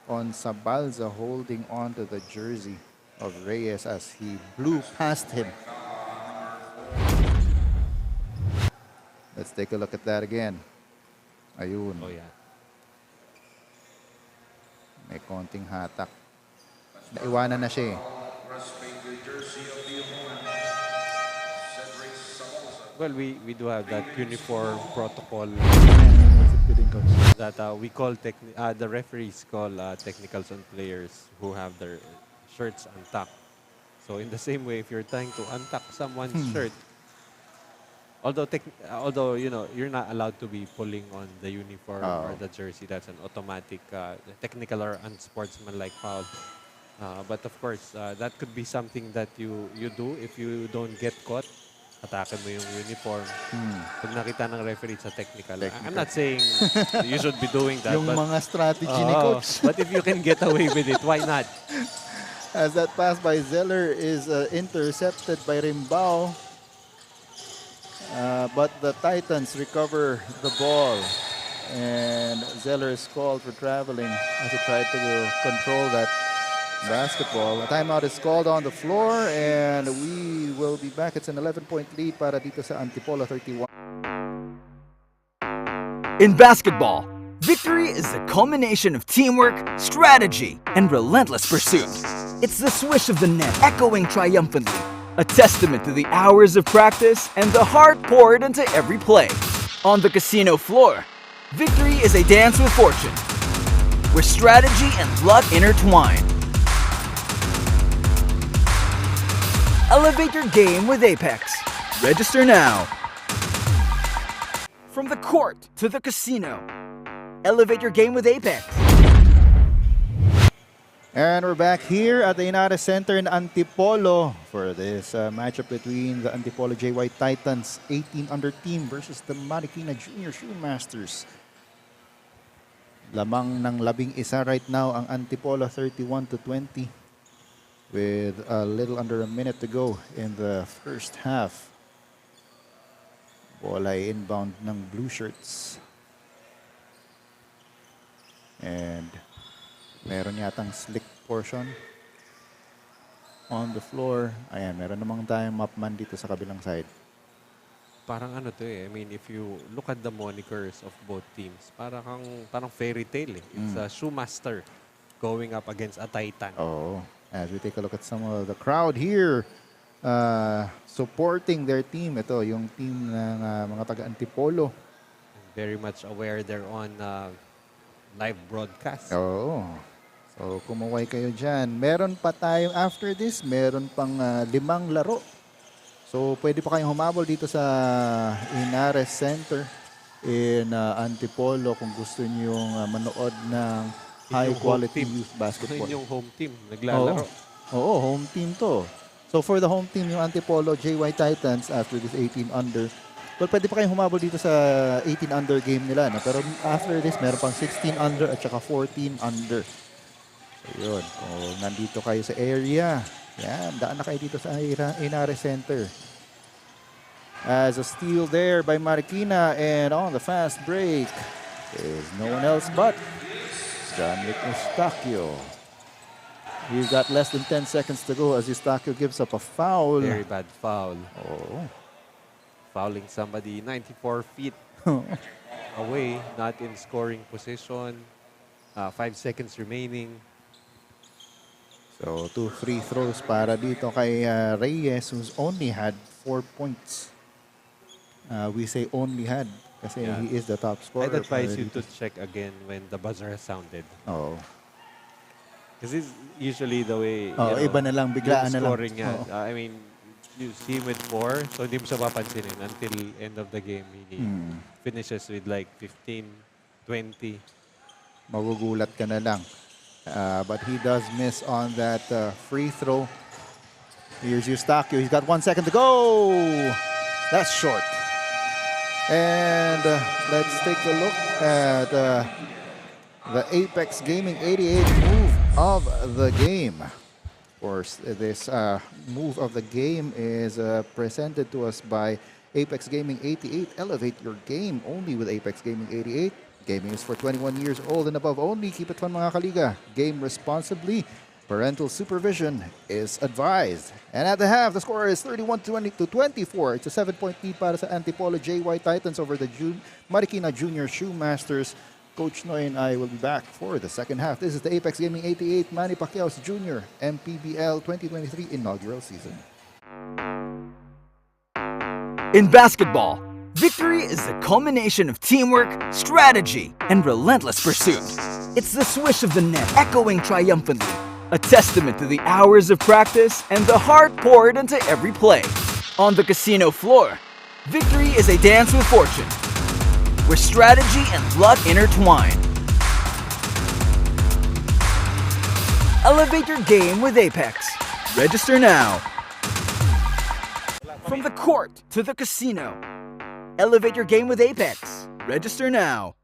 on Sabalza holding on to the jersey of Reyes as he blew past him. Let's take a look at that again. Ayun. Oh yeah. May konting hatak. Naiwanan na siya eh. Well, we do have that uniform protocol that we call the referees call technicals on players who have their shirts untucked. So in the same way, if you're trying to untuck someone's shirt, although you know you're not allowed to be pulling on the uniform or the jersey, that's an automatic technical or unsportsmanlike foul. But of course, that could be something that you do if you don't get caught. atake mo yung uniform. Pag nakita ng referee sa technical. I'm Technical. not saying you should be doing that. Yung but, mga strategy ni Oo, Coach. but if you can get away with it, why not? As that pass by Zeller is intercepted by Rimbao. But the Titans recover the ball. And Zeller is called for traveling as he tried to control that basketball. A timeout is called on the floor and we will be back. It's an 11-point lead para dito sa Antipolo 31. In basketball, victory is the culmination of teamwork, strategy, and relentless pursuit. It's the swish of the net echoing triumphantly, a testament to the hours of practice and the heart poured into every play. On the casino floor, victory is a dance with fortune, where strategy and luck intertwine. Elevate your game with Apex. Register now. From the court to the casino, elevate your game with Apex. And we're back here at the Ynares Center in Antipolo for this matchup between the Antipolo JY Titans 18-under team versus the Marikina Junior Shoemasters. Lamang ng 11 right now ang Antipolo 31-20 with a little under a minute to go in the first half. Bola ay inbound ng Blue Shirts. And meron yatang slick portion on the floor. Ayan, meron namang tayong mapman dito sa kabilang side. Parang ano to eh. I mean, if you look at the monikers of both teams, parang fairy tale eh. It's a shoemaster going up against a titan. Oh, as we take a look at some of the crowd here supporting their team. Ito, yung team ng mga taga-Antipolo. Very much aware they're on live broadcast. Oo. So, kumuway kayo dyan. Meron pa tayong after this, meron pang 5 laro. So, pwede pa kayong humabol dito sa Inaugural Center in Antipolo kung gusto niyo manood ng high-quality youth basketball. Yung home team, naglalaro. Oo, home team to. So, for the home team, yung Antipolo JY Titans after this 18-under, well, pwede pa kayong humabol dito sa 18-under game nila. No? Pero after this, meron pang 16-under at saka 14-under. So, yun. Kung nandito kayo sa area, yan, daan na kayo dito sa Inaugural Center. As a steal there by Marikina, and on the fast break is no one else but John-Nick Eustaquio. We've got less than 10 seconds to go as Eustaquio gives up a foul. Very bad foul. Oh. Fouling somebody 94 feet away, not in scoring position. 5 seconds remaining. So, 2 free throws para dito kay Reyes, who's only had 4 points. We say only had kasi he is the top scorer. I'd advise you to check again when the buzzer has sounded. Oh. Because it's usually the way Iba na lang, biglaan na lang. scoring niya. I mean, you see him with 4, so hindi mo siya papansinin until end of the game. He finishes with like 15, 20. Magugulat ka na lang. But he does miss on that free throw. Here's Eustaquio. He's got 1 second to go. That's short. And let's take a look at the Apex Gaming 88 move of the game. Of course, this move of the game is presented to us by Apex Gaming 88. Elevate your game only with Apex Gaming 88. Gaming is for 21 years old and above only. Keep it fun, mga kaliga. Game responsibly. Parental supervision is advised. And at the half, the score is 31-24. It's a 7-point lead para sa Antipolo JY Titans over the Marikina Junior Shoemasters. Coach Noy and I will be back for the second half. This is the Apex Gaming 88 Manny Pacquiao's Junior MPBL 2023 inaugural season. In basketball, victory is the culmination of teamwork, strategy, and relentless pursuit. It's the swish of the net echoing triumphantly, a testament to the hours of practice and the heart poured into every play. On the casino floor, victory is a dance with fortune, where strategy and luck intertwine. Elevate your game with Apex. Register now. From the court to the casino, elevate your game with Apex. Register now.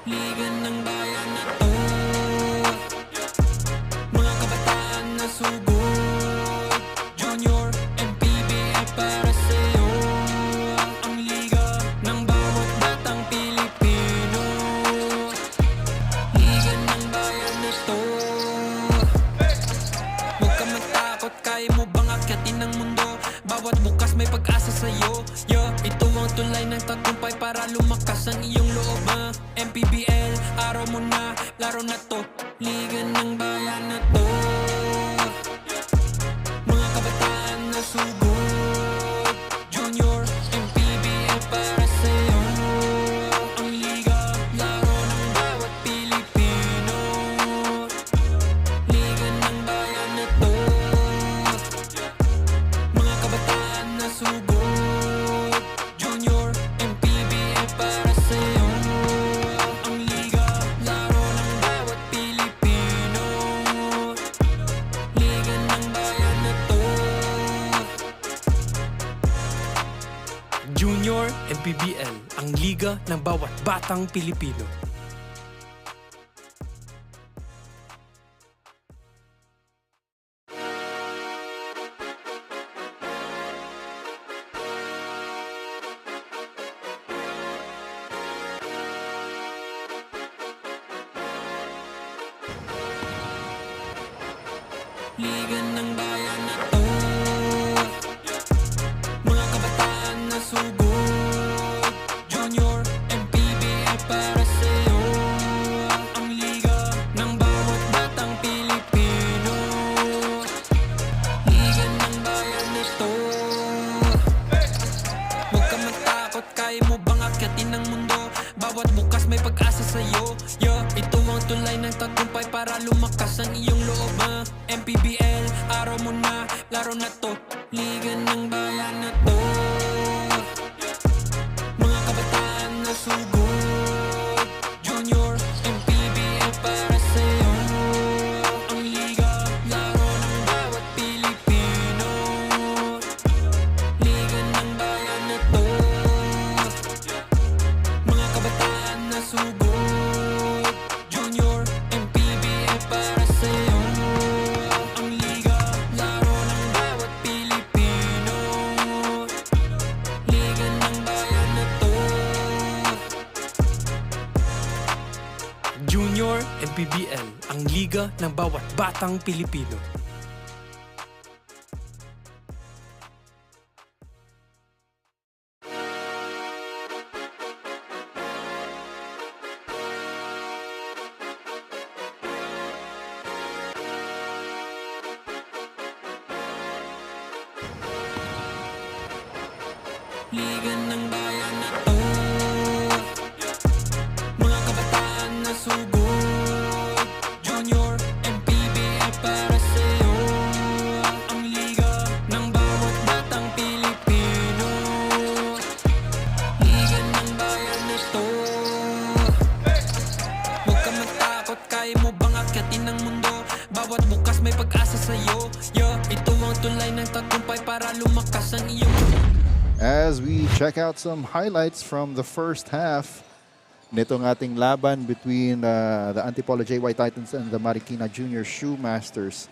Liga ng bayan na to, mga kabataan na sugod, Junior, MPBL para sa'yo. Ang liga ng bawat batang Pilipino. Liga ng bayan na to, huwag ka matakot, kaya mo bang akyatin ang mundo? Bawat bukas may pag-asa sa'yo. Ito ang tulay ng tagumpay para lumakas ang iyong loob. MPBL, araw mo na, laro na to. Liga ng bayan na to, mga kabataan na sugod, Junior, MPBL para sa'yo. Ang liga, laro ng bawat Pilipino. Liga ng bayan na to, mga kabataan na sugod, Junior, MPBL para sa'yo. Ang liga, laro ng bawat Pilipino. Liga ng bayan na to, Junior, MPBL, ang liga ng bawat batang Pilipino. Liga ng bayan na to, mga kabataan na sugod, Junior, MPBL para sa'yo. Ang liga ng bawat batang Pilipino. Liga ng bayan na to, huwag ka matakot, kaya mo bang akyatin ang mundo? Bawat bukas may pag-asa sa'yo. Ito ang tulay ng tagumpay para lumakas ang iyong loob. MPBL, araw mo na, laro na to. Liga ng bayan na to, mga kabataan na sugod, Junior, MPBL para sa'yo. Ang liga, laro ng bawat Pilipino. Liga ng bayan na to, mga kabataan na sugod, Junior, MPBL para sa'yo. Ang liga, laro ng bawat Pilipino. Liga ng bayan na to, Junior, MPBL, ang liga ng bawat batang Pilipino. Liga ng bayan na to, mga kabataan na sugod, Junior, MPBL para sa'yo. Ang liga ng bawat batang Pilipino. Liga ng bayan na to, huwag ka matakot, kaya mo bang akyatin ang mundo? Bawat bukas may pag-asa sa'yo. Ito ang tulay ng tagumpay para lumakas ang iyong As we check out some highlights from the first half nitong ating laban between the Antipolo JY Titans and the Marikina Junior Shoe Masters.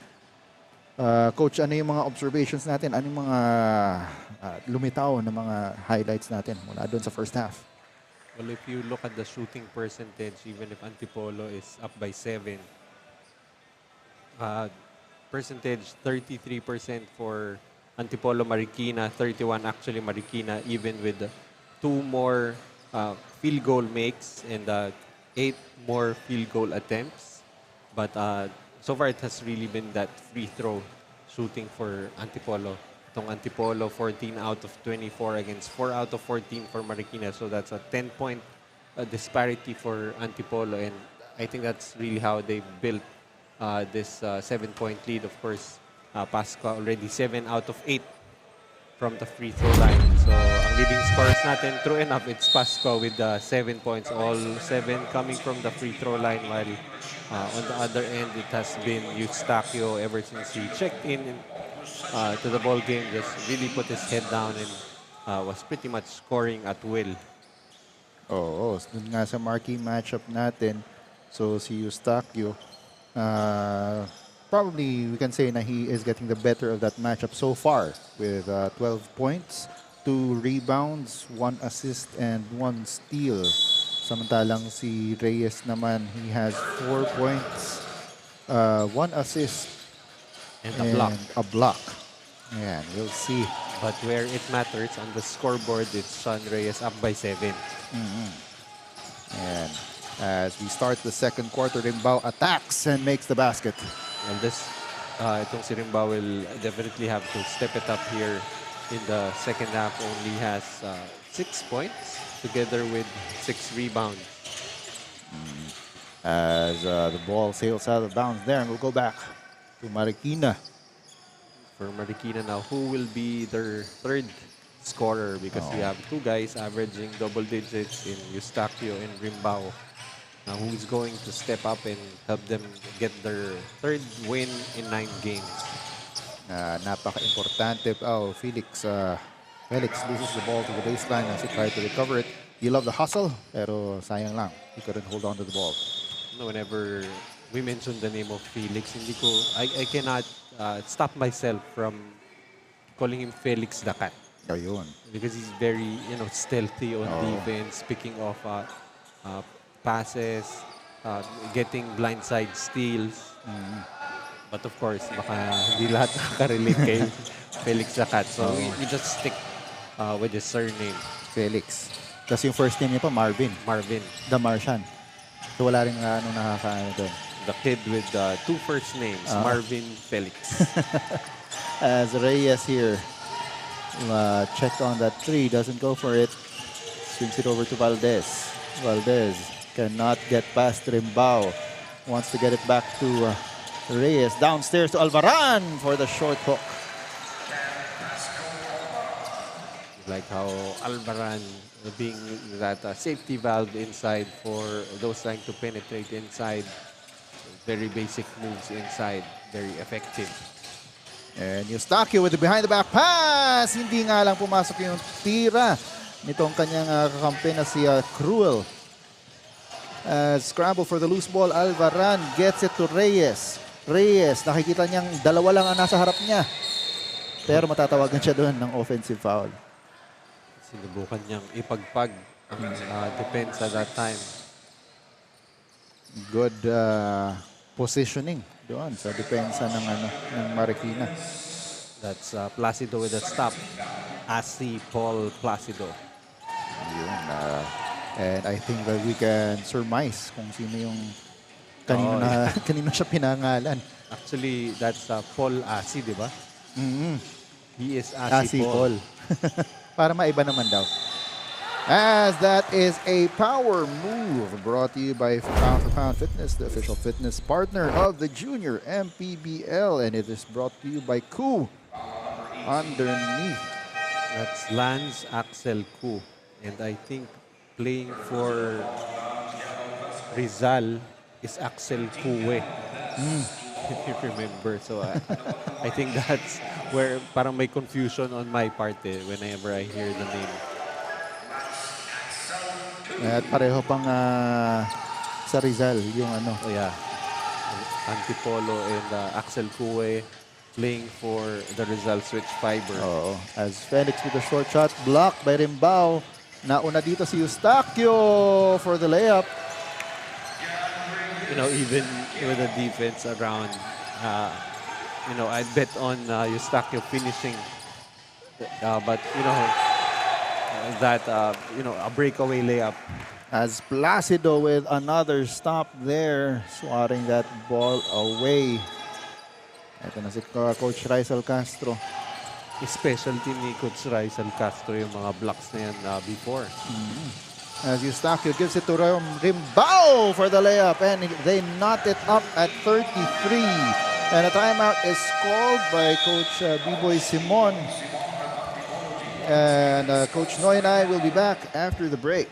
Coach, ano yung mga observations natin? Ano yung mga lumitaw na mga highlights natin mula doon sa first half? Well, if you look at the shooting percentage, even if Antipolo is up by 7, percentage 33% for Antipolo, Marikina, 31 actually Marikina, even with 2 more field goal makes and 8 more field goal attempts. But so far, it has really been that free throw shooting for Antipolo. Itong Antipolo, 14 out of 24 against 4 out of 14 for Marikina. So that's a 10-point disparity for Antipolo. And I think that's really how they built this 7-point lead. Of course, Pasqua already 7 out of 8 from the free throw line. So, ang leading scorers natin, true enough, it's Pasco with 7 points. All 7 coming from the free throw line, while on the other end, it has been Eustachio ever since he checked in to the ball game, just really put his head down and was pretty much scoring at will. Oo, dun nga sa marquee matchup natin, so si Eustachio, probably we can say na he is getting the better of that matchup so far with 12 points, 2 rebounds, 1 assist, and 1 steal. Samantalang si Reyes naman, he has 4 points, 1 assist, And a block. Ayan, we'll see. But where it matters on the scoreboard, it's Sean Reyes up by 7. And as we start the second quarter, Rimbao attacks and makes the basket. And itong si Rimba will definitely have to step it up here in the second half. Only has 6 points together with 6 rebounds. As the ball sails out of bounds there, and we'll go back to Marikina. For Marikina now, who will be their third scorer? Because we have 2 guys averaging double digits in Eustachio and Rimbao. Now, who's going to step up and help them get their third win in 9 games? Napaka-importante. Oh, Felix loses the ball to the baseline as he tried to recover it. You love the hustle, pero sayang lang. He couldn't hold on to the ball. Whenever we mention the name of Felix, I cannot stop myself from calling him Felix the Cat. Ayun. Because he's very, stealthy on defense, picking off passes, getting blindside steals. But of course, baka hindi lahat nakarelate kay Felix the Cat. So we just stick with his surname. Felix. Kasi yung first name niya pa, Marvin. The Martian. So wala rin nakakaano doon. The kid with 2 first names, Marvin Felix. As Reyes here checked on that 3, doesn't go for it. Swings it over to Valdez. Valdez cannot get past Rimbao. Wants to get it back to Reyes. Downstairs to Alvaran for the short hook. Like how Alvaran being that safety valve inside for those trying to penetrate inside. Very basic moves inside. Very effective. And Eustachio with the behind-the-back pass. Hindi nga lang pumasok yung tira nitong kanyang kakampi na si Cruel. Scramble for the loose ball. Alvaran gets it to Reyes. Reyes, nakikita niyang dalawa lang ang nasa harap niya. Pero matatawagan siya doon ng offensive foul. Sinubukan niyang ipagpag ang defense at that time. Good positioning doon sa depensa ng Marikina. That's Placido with a stop. Asi Paul Placido. Yun, and I think that we can surmise kung sino yung kanino siya pinangalan. Actually, that's Paul Asi, di ba? He is Asi Asi Paul. Para maiba naman daw. As that is a power move brought to you by Pound for Pound Fitness, the official fitness partner of the Junior MPBL. And it is brought to you by Koo underneath. That's Lance Axel Koo. And I think playing for Rizal is Axel Kue. If you remember. So I think that's where parang may confusion on my part whenever I hear the name. At pareho pang sa Rizal yung Oh yeah. Antipolo and Axel Kue playing for the Rizal Switch Fiber. As Felix with a short shot blocked by Rimbao. Nauna dito si Eustachio for the layup. Even with the defense around, I'd bet on Eustachio finishing. But, a breakaway layup. As Placido with another stop there, swatting that ball away. Ito na si Coach Rizal Castro. Specialty ni Coach Rizal Castro yung mga blocks na yan before. As Eustachio gives it to Rimbao for the layup, and they knot it up at 33. And a timeout is called by Coach B-Boy Simon. And Coach Noy and I will be back after the break.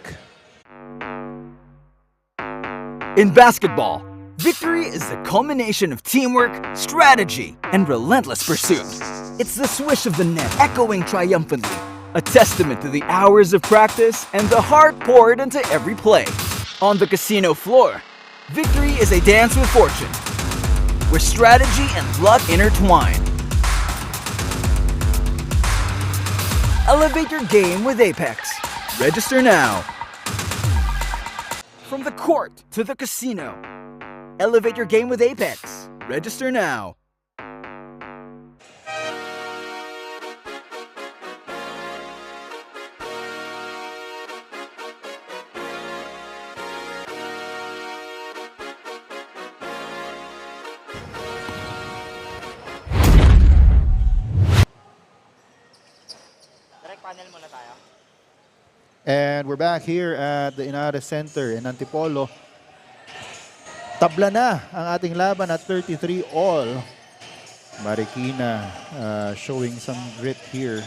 In basketball, victory is the culmination of teamwork, strategy, and relentless pursuit. It's the swish of the net echoing triumphantly, a testament to the hours of practice and the heart poured into every play. On the casino floor, victory is a dance with fortune, where strategy and luck intertwine. Elevate your game with Apex. Register now. From the court to the casino, elevate your game with Apex. Register now. And we're back here at the Ynares Center in Antipolo. Tabla na ang ating laban at 33 all. Marikina showing some grit here.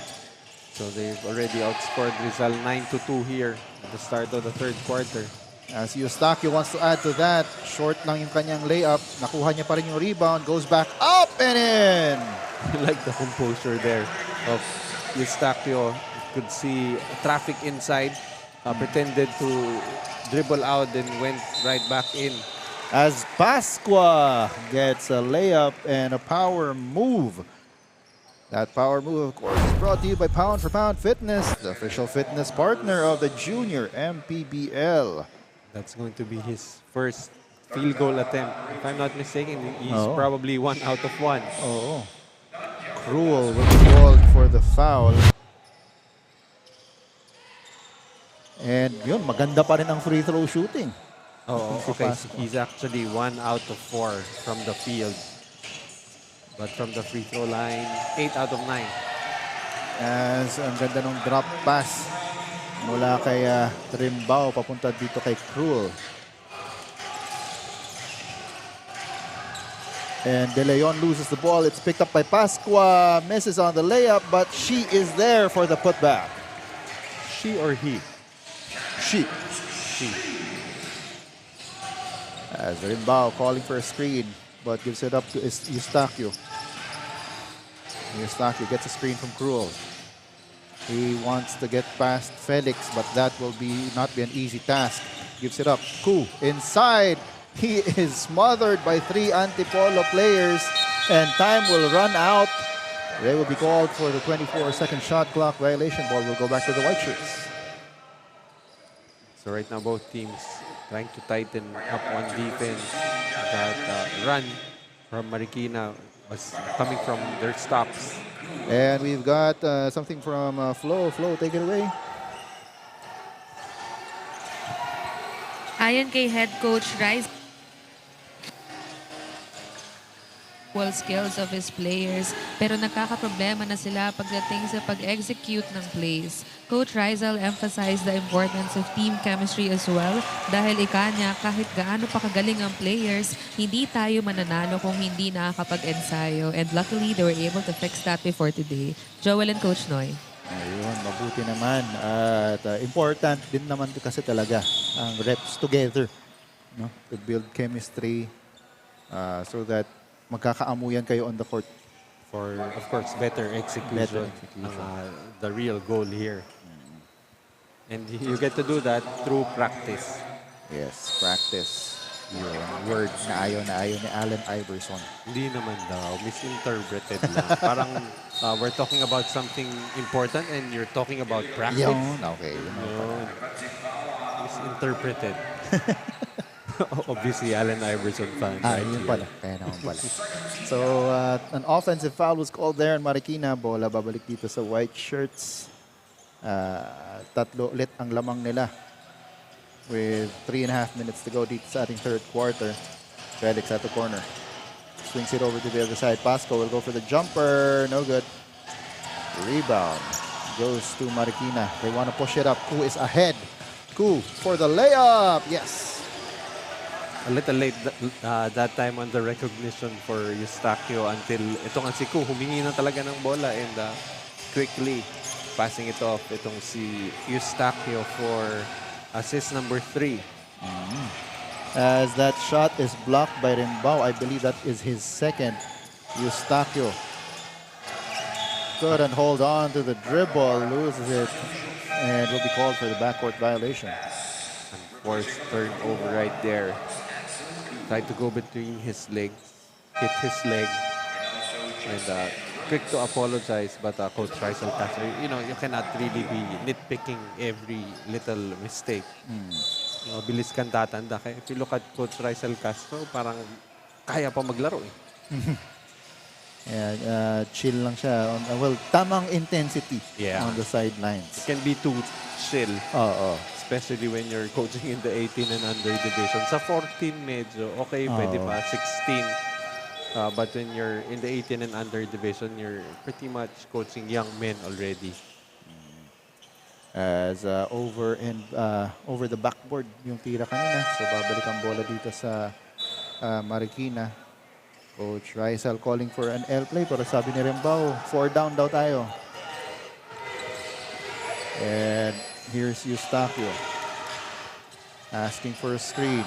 So they've already outscored Rizal 9-2 here at the start of the third quarter. As Eustachio wants to add to that, short lang yung kanyang layup. Nakuha niya pa rin yung rebound, goes back up and in! I like the composure there of Eustachio. You could see traffic inside, pretended to dribble out, then went right back in. As Pasqua gets a layup and a power move. That power move, of course, is brought to you by Pound for Pound Fitness, the official fitness partner of the Junior MPBL. That's going to be his first field goal attempt. If I'm not mistaken, he's probably 1 out of 1. Oh. Cruel will be called for the foul. And yun, maganda pa rin ang free throw shooting. Oh, okay. He's actually 1 out of 4 from the field. But from the free throw line, 8 out of 9. As ang ganda ng drop pass mula kay Trimbao papunta dito kay Cruel. And De Leon loses the ball. It's picked up by Pasqua. Misses on the layup, but she is there for the putback. She or he? She. As Trimbao calling for a screen, but gives it up to Eustachio. Eustachio gets a screen from Cruel. He wants to get past Felix, but that will not be an easy task. Gives it up. Ku inside. He is smothered by 3 Antipolo players, and time will run out. They will be called for the 24-second shot clock violation. Ball will go back to the white shirts. So right now, both teams trying to tighten up on defense. That run from Marikina was coming from their stops. And we've got something from Flo. Flo, take it away. Ayon kay head coach Rice, skills of his players, pero nagkakaproblema na sila pagdating sa pag-execute ng plays. Coach Rizal emphasized the importance of team chemistry as well dahil ikanya kahit gaano pa kagaling ang players, hindi tayo mananalo kung hindi nakakapag-ensayo. And luckily, they were able to fix that before today. Joel and Coach Noy. Ayun, mabuti naman. At important din naman kasi talaga ang reps together, no? To build chemistry so that magkakaamuyan kayo on the court. For, of course, better execution. The real goal here. And you get to do that through practice. Yes, practice. Yung word na ayaw ni Allen Iverson. Hindi naman daw. Misinterpreted lang. Parang we're talking about something important and you're talking about practice. Yun, okay. Misinterpreted. Obviously, Allen Iverson fan. Yun pala. Kaya naman pala. So, an offensive foul was called there in Marikina. Bola babalik dito sa white shirts. 3 ulit ang lamang nila. With 3.5 minutes to go dito sa ating third quarter. Felix at the corner. Swings it over to the other side. Pasco will go for the jumper. No good. Rebound. Goes to Marikina. They want to push it up. Ku is ahead. Ku for the layup. Yes. A little late that time on the recognition for Eustachio until ito nga si Ku humingi na talaga ng bola and quickly passing it off itong si Eustachio for assist number 3. As that shot is blocked by Rimbao. I believe that is his second. Eustachio couldn't hold on to the dribble, loses it, and will be called for the backcourt violation. Forced turnover right there. Tried to go between his legs, hit his leg, and quick to apologize, but Coach Rizal Castro, you know, you cannot really be nitpicking every little mistake. Bilis kang tatanda. Kaya if you look at Coach Rizal Castro, parang kaya pa maglaro eh. Yeah, chill lang siya. Well, tamang intensity Yeah. on the sidelines. It can be too chill, Oo. especially when you're coaching in the 18 and under division. Sa 14 medyo, okay, pwede pa. 16. But when you're in the 18 and under division, you're pretty much coaching young men already. As over the backboard yung tira kanina. So babalik ang bola dito sa Marikina. Coach Rizal calling for an L play, pero sabi ni Rimbao, 4 down daw tayo. And here's Eustachio asking for a screen.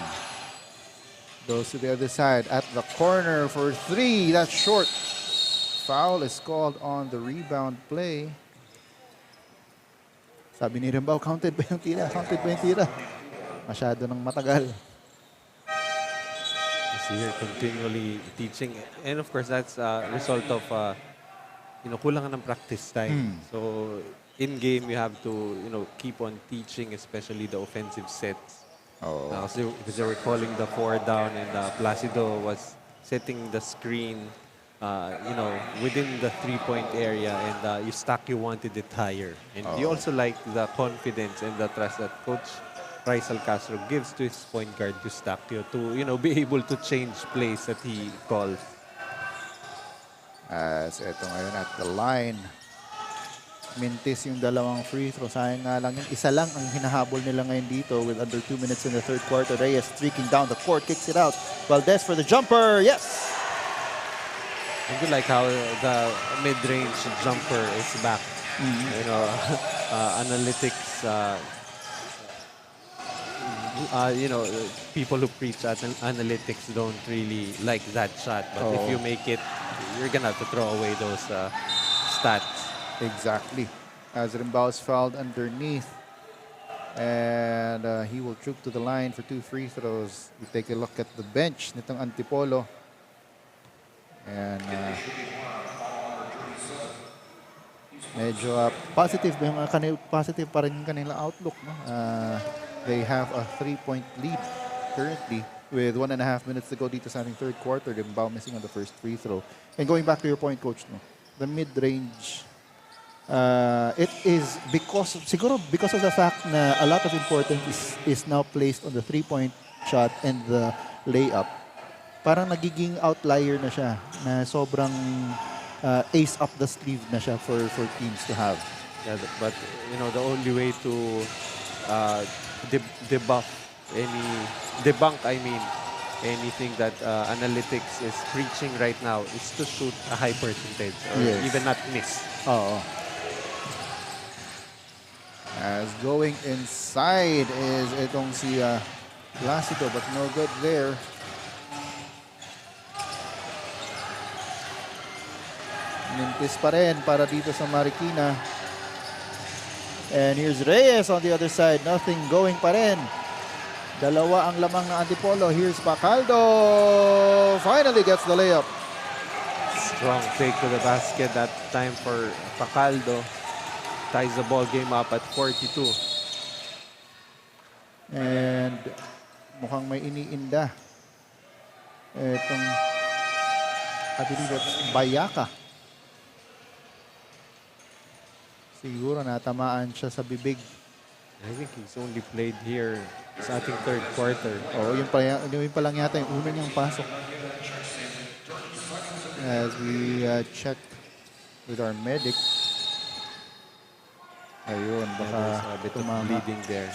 Goes to the other side at the corner for 3. That's short. Foul is called on the rebound play. Sabi ni Rimbao, counted ba yung tira? Counted ba yung tira? Masyado nang matagal. So you're continually teaching. And of course, that's a result of, kulang ng practice time. So in-game, you have to, keep on teaching, especially the offensive sets. Because they were calling the 4 down, and Placido was setting the screen, within the 3-point area, and Eustachio wanted it higher. And you also like the confidence and the trust that Coach Rizal Castro gives to his point guard Eustachio to, be able to change plays that he calls. As eto ngayon at the line. Mintis yung dalawang free throw. Sayang nga lang yun. Isa lang ang hinahabol nila ngayon dito with under 2 minutes in the third quarter. Reyes streaking down the court, kicks it out. Valdez for the jumper. Yes! I do like how the mid-range jumper is back. Analytics, people who preach analytics don't really like that shot. But if you make it, you're gonna have to throw away those stats. Exactly. As Rimbao's fouled underneath. And he will troop to the line for 2 free throws. We take a look at the bench nitong Antipolo. And medyo positive positive pa rin yung kanilang outlook. No? They have a 3-point lead currently with 1.5 minutes to go dito sa ating third quarter. Rimbao missing on the first free throw. And going back to your point, Coach, no? The mid-range, it is because of the fact na a lot of importance is now placed on the 3-point shot and the layup. Parang nagiging outlier na siya, na sobrang ace up the sleeve na siya for teams to have. Yeah, but the only way to debunk anything that analytics is preaching right now is to shoot a high percentage or even not miss. As going inside is itong si Placido, but no good there. Mintis pa rin para dito sa Marikina. And here's Reyes on the other side. Nothing going pa rin. Dalawa ang lamang ng Antipolo. Here's Bacaldo. Finally gets the layup. Strong fake to the basket that time for Bacaldo. Ties the ball game up at 42. And mukhang may iniinda. Itong, I believe it's Bayaka. Siguro natamaan siya sa bibig. I think he's only played here sa ating third quarter. Yun pa lang yata yung una niyang pasok. As we check with our medic. Ayun, baka a bit of tumama. bleeding there.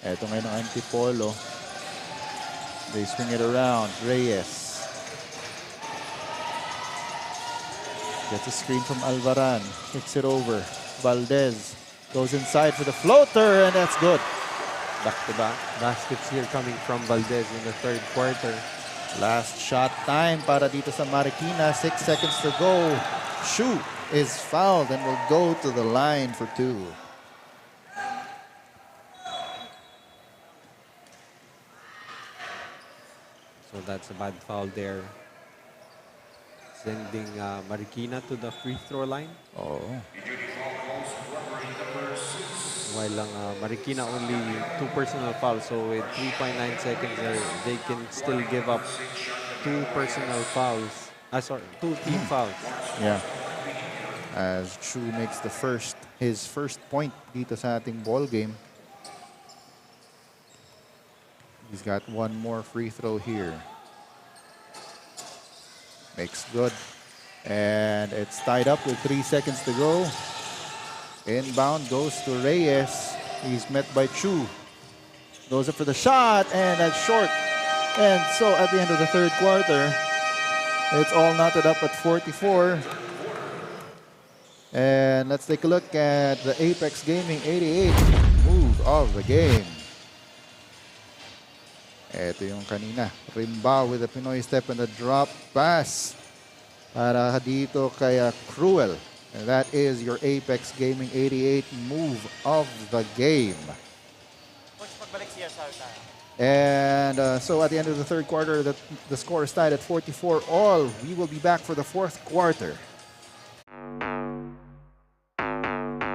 Eto ngayon ang Antipolo. They swing it around. Reyes. Gets a screen from Alvaran. Kicks it over. Valdez goes inside for the floater, and that's good. Back-to-back baskets here coming from Valdez in the third quarter. Last shot time para dito sa Marikina. 6 seconds to go. Shu is fouled and will go to the line for 2. So that's a bad foul there. Sending Marikina to the free throw line. Oh. While Marikina only 2 personal fouls, so with 3.9 seconds they can still give up 2 personal fouls. Sorry, 2 team fouls. Yeah. As Chu makes his first point dito sa ating ball game. He's got one more free throw here. Makes good. And it's tied up with 3 seconds to go. Inbound goes to Reyes. He's met by Chu. Goes up for the shot, and that's short. And so at the end of the third quarter, it's all knotted up at 44. And let's take a look at the Apex Gaming 88 move of the game. Ito yung kanina. Rimba with a Pinoy step and a drop pass para dito kay Cruel. And that is your Apex Gaming 88 move of the game. And so at the end of the third quarter, the score is tied at 44 all. We will be back for the fourth quarter.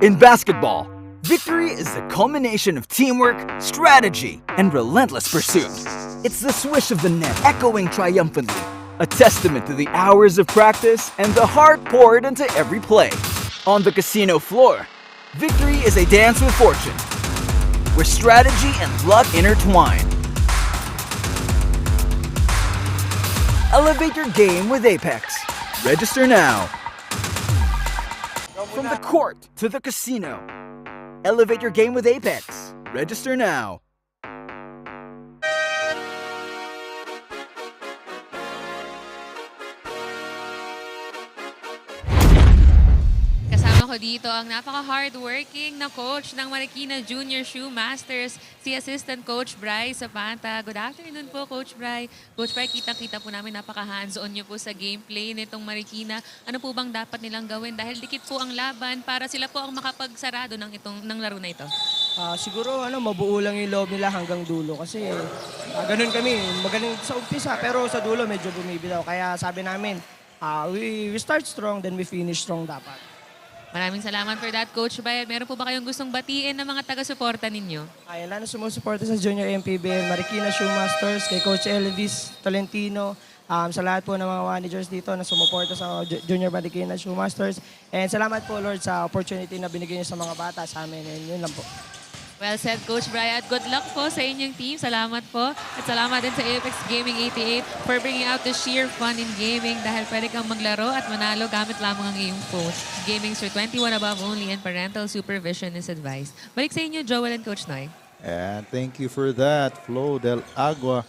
In basketball, victory is the culmination of teamwork, strategy, and relentless pursuit. It's the swish of the net echoing triumphantly, a testament to the hours of practice and the heart poured into every play. On the casino floor, victory is a dance with fortune, where strategy and luck intertwine. Elevate your game with Apex. Register now. From the court to the casino, elevate your game with Apex. Register now. Ko dito ang napaka-hardworking na coach ng Marikina Junior Shoe Masters, si Assistant Coach Bryce Zapanta. Good afternoon po, Coach Bryce. Coach Bryce, kitang-kita po namin napaka-hands-on niyo po sa gameplay nitong Marikina. Ano po bang dapat nilang gawin? Dahil dikit po ang laban para sila po ang makapagsarado ng laro na ito. Siguro mabuo lang yung loob nila hanggang dulo kasi ganun kami. Magaling sa umpisa pero sa dulo medyo bumibitaw. Kaya sabi namin, we start strong then we finish strong dapat. Maraming salamat for that, Coach Bayad. Meron po ba kayong gustong batiin ng mga taga-suporta ninyo? Ayan na sumusuporta sa Junior MPBL, Marikina Shoe Masters, kay Coach Elvis Tolentino, sa lahat po ng mga managers dito na sumuporta sa Junior Marikina Shoe Masters. And salamat po, Lord, sa opportunity na binigay niyo sa mga bata sa amin. And yun lang po. Well said, Coach Brian. Good luck po sa inyong team. Salamat po. At salamat din sa Apex Gaming 88 for bringing out the sheer fun in gaming dahil pwede kang maglaro at manalo gamit lamang ang iyong phone. Gaming for 21 above only and parental supervision is advised. Balik sa inyo, Joel and Coach Noy. And thank you for that, Flo Del Agua.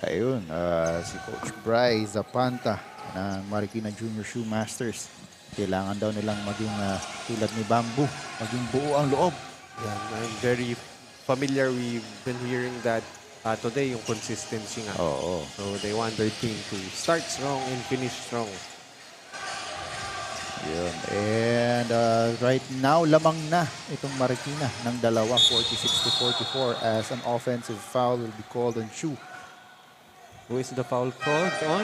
Ayun, si Coach Bryce Zapanta ng Marikina Junior Shoe Masters. Kailangan daw nilang maging tulad ni Bamboo, maging buo ang loob. Yeah, I'm very familiar. We've been hearing that today, yung consistency nga. Oo. So they want their team to start strong and finish strong. Yun. And right now, lamang na itong Marikina ng dalawa, 46-44 as an offensive foul will be called on Chu. Who is the foul called on?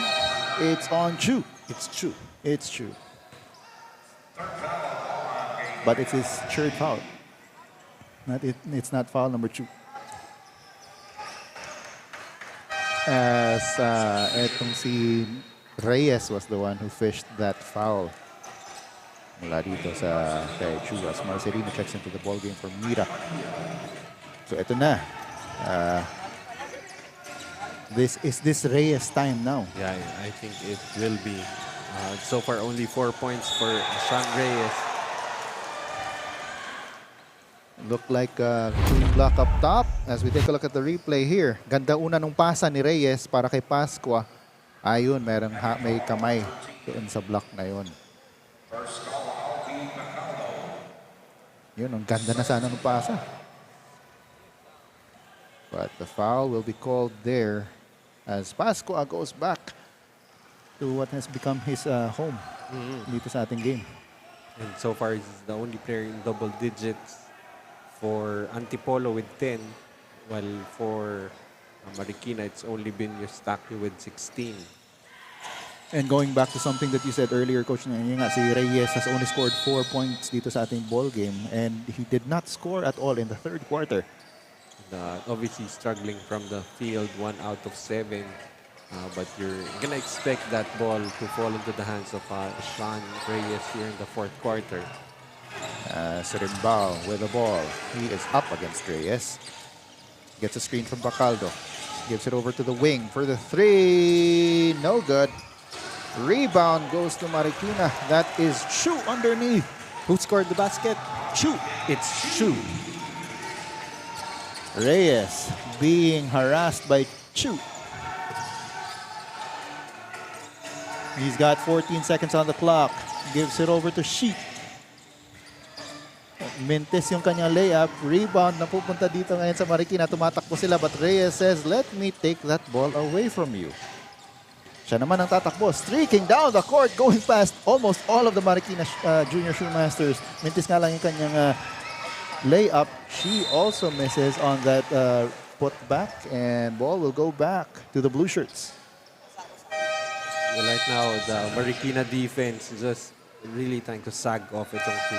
It's on Chu. It's Chu. It's Chu. But it's his third foul. It's not foul number 2. As etong si Reyes was the one who fished that foul. Mula dito sa kay Chu as Marcelino checks into the ball game for Mira. So ito na. This Reyes time now. Yeah, I think it will be. So far, only 4 points for Sean Reyes. Look like a clean block up top as we take a look at the replay here. Ganda una nung pasa ni Reyes para kay Pascua. Ayun, may kamay doon sa block na yun. Yun, ang ganda na sana ng pasa. But the foul will be called there as Pascua goes back to what has become his home dito sa ating game. And so far, he's the only player in double digits for Antipolo with 10, while for Marikina, it's only been Eustachio with 16. And going back to something that you said earlier, Coach, yun nga, si Reyes has only scored 4 points dito sa ating ball game, and he did not score at all in the third quarter. Obviously struggling from the field, 1 out of 7. But you're gonna expect that ball to fall into the hands of Sean Reyes here in the fourth quarter. Sirimbao with the ball. He is up against Reyes. Gets a screen from Bacaldo. Gives it over to the wing for the 3. No good. Rebound goes to Marikina. That is Chu underneath. Who scored the basket? Chu. It's Chu. Reyes being harassed by Chu. He's got 14 seconds on the clock. Gives it over to Sheet. Mintes yung kanyang layup. Rebound na pupunta dito ngayon sa Marikina. Tumatakbo sila, but Reyes says, let me take that ball away from you. Siya naman ang tatakbo. Streaking down the court, going past almost all of the Marikina Junior Shoemasters. Mintes nga lang yung kanyang layup. She also misses on that put back, and ball will go back to the blue shirts. Well, right now, the Marikina defense is just really trying to sag off itong si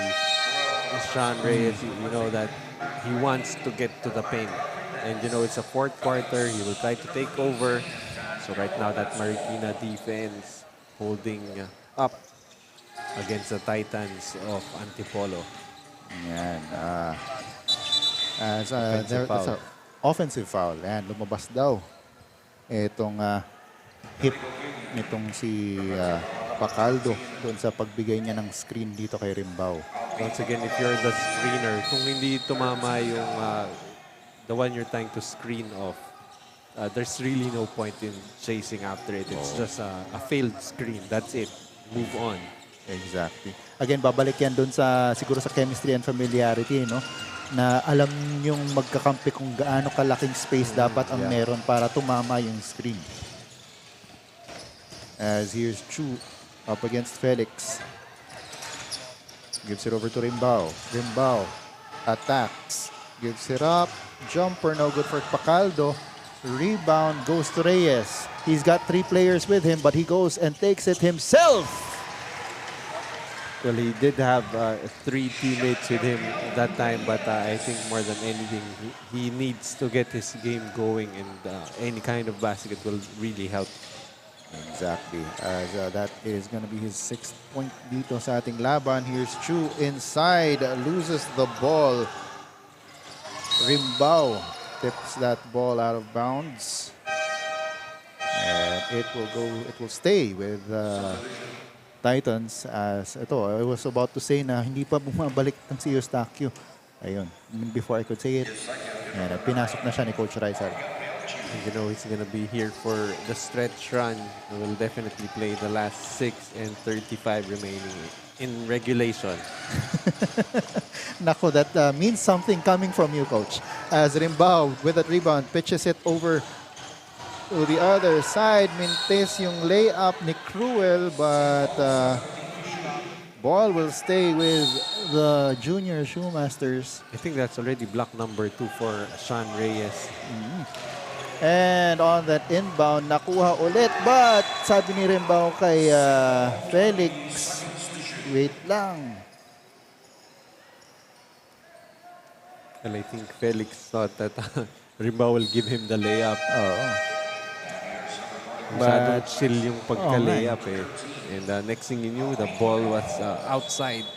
Sean Reyes. You know that he wants to get to the paint. And you know, it's a fourth quarter. He will try to take over. So right now, that Marikina defense holding up against the Titans of Antipolo. Yan. As there is an offensive foul. Yan, lumabas daw. Itong hip nitong si Bacaldo doon sa pagbigay niya ng screen dito kay Rimbao. Once again, if you're the screener, kung hindi tumama yung the one you're trying to screen off, there's really no point in chasing after it. It's just a failed screen. That's it. Move on. Exactly. Again, babalik yan doon sa siguro sa chemistry and familiarity, no? Na alam yung magkakampi kung gaano kalaking space dapat ang meron para tumama yung screen. As here's Chu up against Felix. Gives it over to Rimbao. Rimbao attacks. Gives it up. Jumper no good for Bacaldo. Rebound goes to Reyes. He's got 3 players with him, but he goes and takes it himself. Well, he did have 3 teammates with him that time, but I think more than anything, he needs to get his game going, and any kind of basket will really help. Exactly. As that is going to be his 6th point dito sa ating laban. Here's Chu inside. Loses the ball. Rimbao tips that ball out of bounds. And it will stay with Titans. As ito, I was about to say na hindi pa bumabalik ng si Eustachio. Ayun. Before I could say it, pinasok na siya ni Coach Rizal. You know, he's going to be here for the stretch run. He will definitely play the last 6 and 35 remaining in regulation. Nako, that means something coming from you, Coach. As Rimbao with that rebound pitches it over to the other side. Mintes yung layup ni Cruel, but ball will stay with the Junior Shoemasters. I think that's already block number 2 for Sean Reyes. And on that inbound, nakuha ulit. But sabi ni Rimbao kay Felix, wait lang. Well, I think Felix thought that Rimbao will give him the layup. Oo. Masyadong chill yung pagka-layup eh. And next thing you knew, the ball was outside.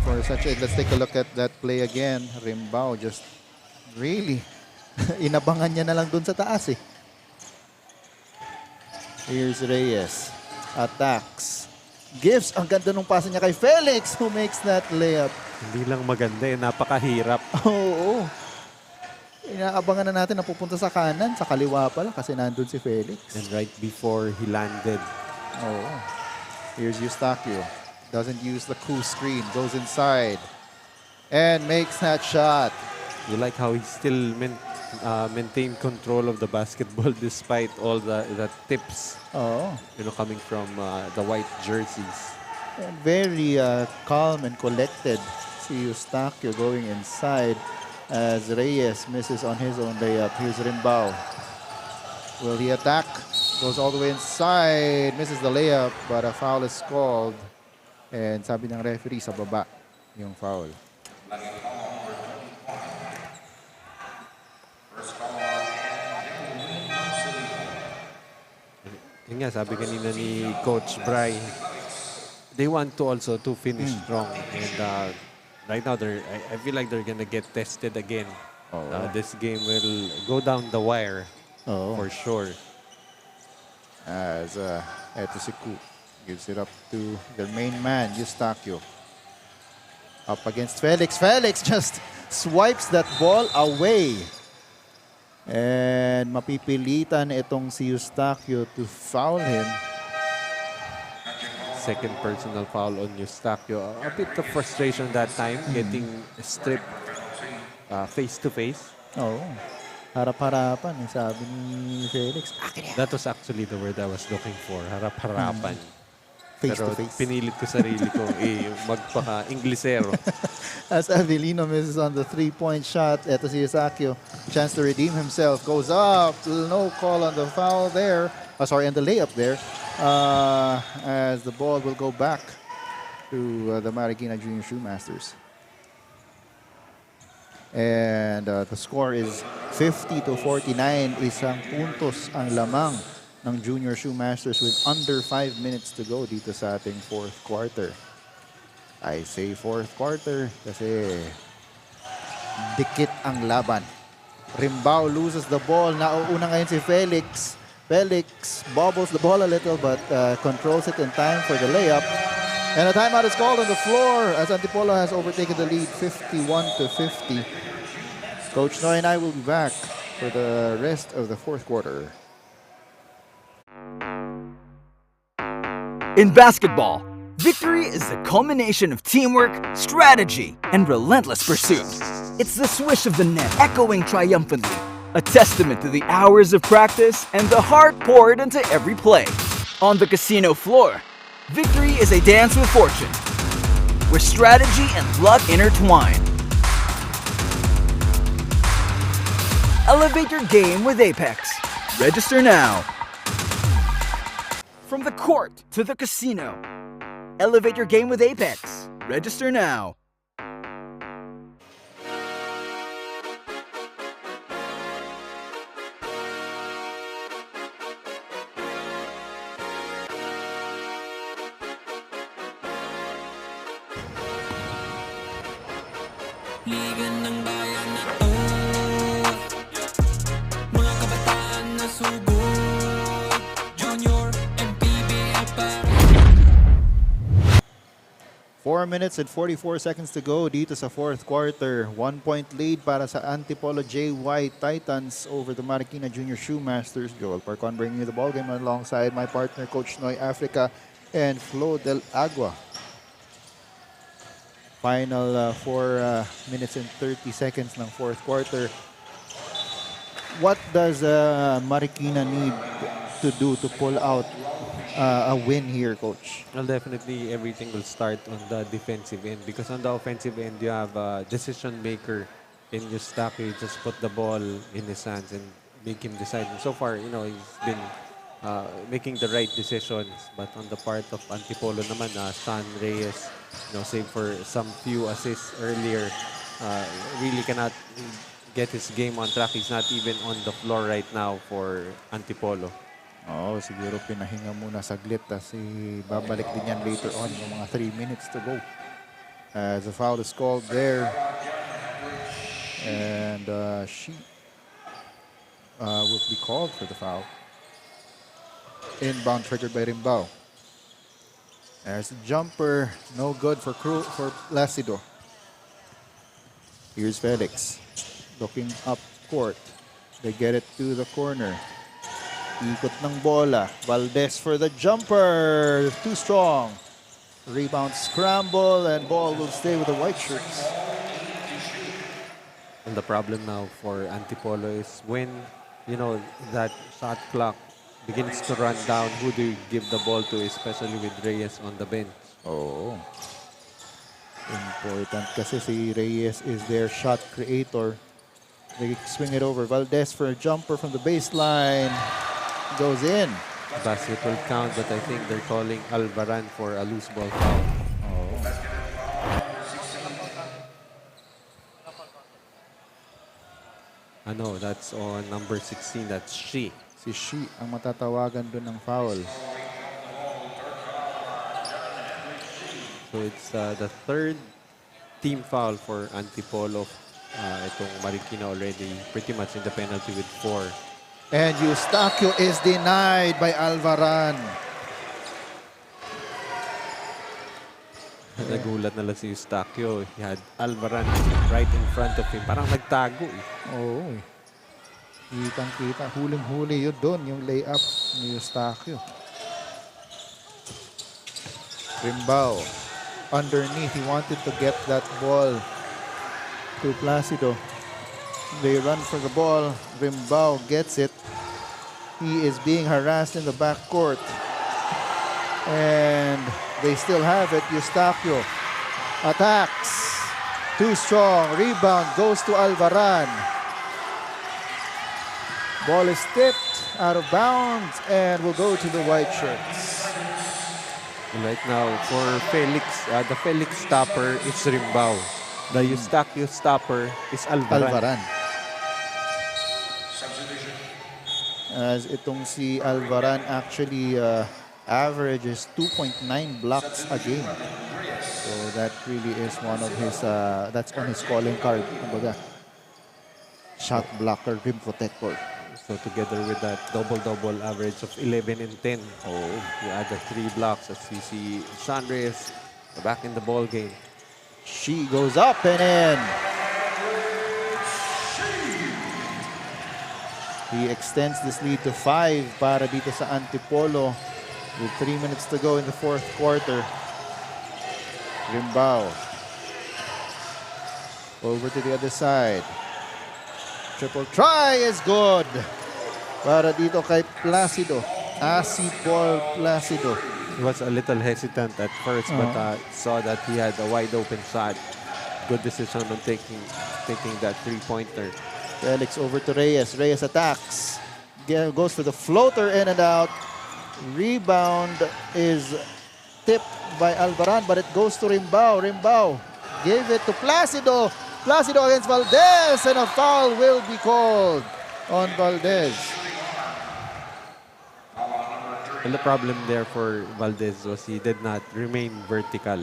For such a, let's take a look at that play again. Rimbao just really inabangan niya na lang dun sa taas eh. Here's Reyes. Attacks. Gives. Ang ganda nung pasa niya kay Felix who makes that layup. Hindi lang maganda eh. Napakahirap. Oo. Inaabangan na natin na pupunta sa kanan. Sa kaliwa pala kasi nandun si Felix. And right before he landed. Oo. Here's Eustachio. Doesn't use the coup screen. Goes inside. And makes that shot. You like how he still maintained control of the basketball despite all the tips, Oh. coming from the white jerseys. And very calm and collected. See Eustachio going inside as Reyes misses on his own layup. Here's Rimbao. Will he attack? Goes all the way inside. Misses the layup, but a foul is called. And sabi ng referee, sa baba yung foul. Yun nga, sabi kanina ni Coach Bry, they want to also to finish strong. And right now, I feel like they're gonna get tested again. This game will go down the wire for sure. As eto si Ku gives it up to their main man, Eustachio. Up against Felix. Felix just swipes that ball away. And mapipilitan itong si Eustachio to foul him. Second personal foul on Eustachio. A bit of frustration that time, getting stripped face to face. Oh. Harap-harapan, sabi ni Felix. That was actually the word I was looking for. Harap-harapan. Face Pero to face. pinilit ko sarili ko magpaka-Inglesero. As Avelino misses on the three-point shot, eto si Eustachio, chance to redeem himself, goes up, no call on the foul there, and the layup there, as the ball will go back to the Marikina Junior Shoemasters. And the score is 50-49, isang puntos ang lamang ng Junior Shoemasters with under 5 minutes to go dito sa ating fourth quarter. I say fourth quarter kasi dikit ang laban. Rimbao loses the ball. Nauuna ngayon si Felix. Felix bobbles the ball a little but controls it in time for the layup. And a timeout is called on the floor as Antipolo has overtaken the lead 51-50. Coach Noy and I will be back for the rest of the fourth quarter. In basketball, victory is the culmination of teamwork, strategy, and relentless pursuit. It's the swish of the net echoing triumphantly, a testament to the hours of practice and the heart poured into every play. On the casino floor, victory is a dance with fortune, where strategy and luck intertwine. Elevate your game with Apex. Register now. From the court to the casino, elevate your game with Apex. Register now. Liga ng bayan na to, mga kabataan na sugod, Junior, MPBL para. 4 minutes and 44 seconds to go dito sa fourth quarter. 1 point lead para sa Antipolo JY Titans over the Marikina Junior Shoemasters. Joel Parcon bringing you the ballgame alongside my partner, Coach Noy Africa and Flo Del Agua. Final 4 minutes and 30 seconds ng fourth quarter. What does Marikina need to do to pull out a win here, Coach? Well, definitely everything will start on the defensive end because on the offensive end, you have a decision maker in Eustachio. You just put the ball in his hands and make him decide. And so far, he's been making the right decisions. But on the part of Antipolo naman, Stan Reyes, save for some few assists earlier, really cannot get his game on track. He's not even on the floor right now for Antipolo. Siguro pinahinga muna saglit kasi babalik din yan later on yung mga 3 minutes to go. As a foul is called there. And she will be called for the foul. Inbound triggered by Rimbao. There's a jumper, no good for Placido. Here's Felix, looking up court. They get it to the corner. Ikot ng bola. Valdez for the jumper. Too strong. Rebound scramble, and ball will stay with the white shirts. And the problem now for Antipolo is when, you know, that shot clock begins to run down, who do you give the ball to, especially with Reyes on the bench? Oh. Important kasi si Reyes is their shot creator. They swing it over. Valdez for a jumper from the baseline. Goes in. Basket will count, but I think they're calling Alvaran for a loose ball foul. Ano, that's on number 16. That's she. Si Shi ang matatawagan doon ng foul. So it's the third team foul for Antipolo. Itong Marikina already pretty much in the penalty with 4. And Eustaquio is denied by Alvaran. Nagulat na lang si Eustaquio. He had Alvaran right in front of him. Parang nagtago eh. Oo. Kitang-kita. Huling-huli yun doon, yung layup ni Eustaquio. Rimbao. Underneath, he wanted to get that ball to Placido. They run for the ball. Rimbao gets it. He is being harassed in the backcourt. And they still have it. Eustaquio attacks. Too strong. Rebound goes to Alvaran. Ball is tipped out of bounds and will go to the white shirts. Right now, for Felix, the Felix stopper is Rimbao. The Eustaquio stopper is Alvaran. As itong si Alvaran actually averages 2.9 blocks a game. So that really is one of his, that's on his calling card. Kumbaga, shot blocker, rim protector. So together with that double-double average of 11 and 10, you add the 3 blocks as you see Ynares back in the ball game. She goes up and in. He extends this lead to 5 para dito sa Antipolo with 3 minutes to go in the fourth quarter. Rimbao. Over to the other side. Triple try is good. Para dito kay Placido. Antipolo Placido. He was a little hesitant at first, but saw that he had a wide open shot. Good decision on taking that three-pointer. Felix over to Reyes. Reyes attacks. Goes for the floater, in and out. Rebound is tipped by Alvaran, but it goes to Rimbao. Rimbao gave it to Placido. Placido against Valdez, and a foul will be called on Valdez. And the problem there for Valdez was he did not remain vertical.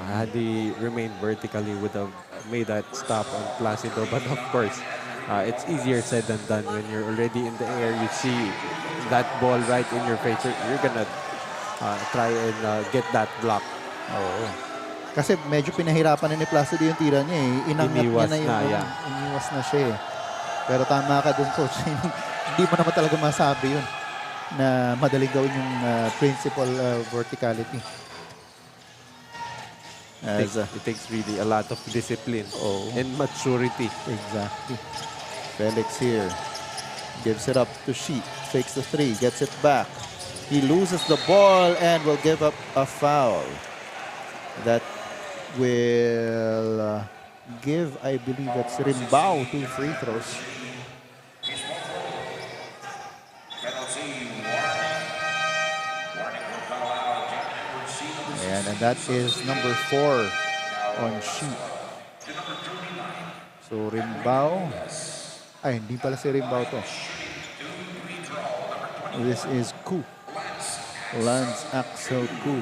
Had he remained vertical, he would have made that stop on Placido. But of course, it's easier said than done. When you're already in the air, you see that ball right in your face. You're gonna try and get that block. Oo. Kasi medyo pinahirapan na ni Placido yung tira niya eh. Inangat Iniwas niya na yung na, iniwas na siya eh. Pero tama ka dun, coach. Hindi mo naman talaga masabi yun na madaling gawin yung principal verticality. It takes really a lot of discipline and maturity. Exactly. Felix here gives it up to Shi. Fakes the 3, gets it back. He loses the ball and will give up a foul. That will give, I believe, that's Rimbao 2 free throws. And that is number 4 on sheet. So Rimbao, ay hindi pala si Rimbao to. This is Ku. Lance Axel Ku.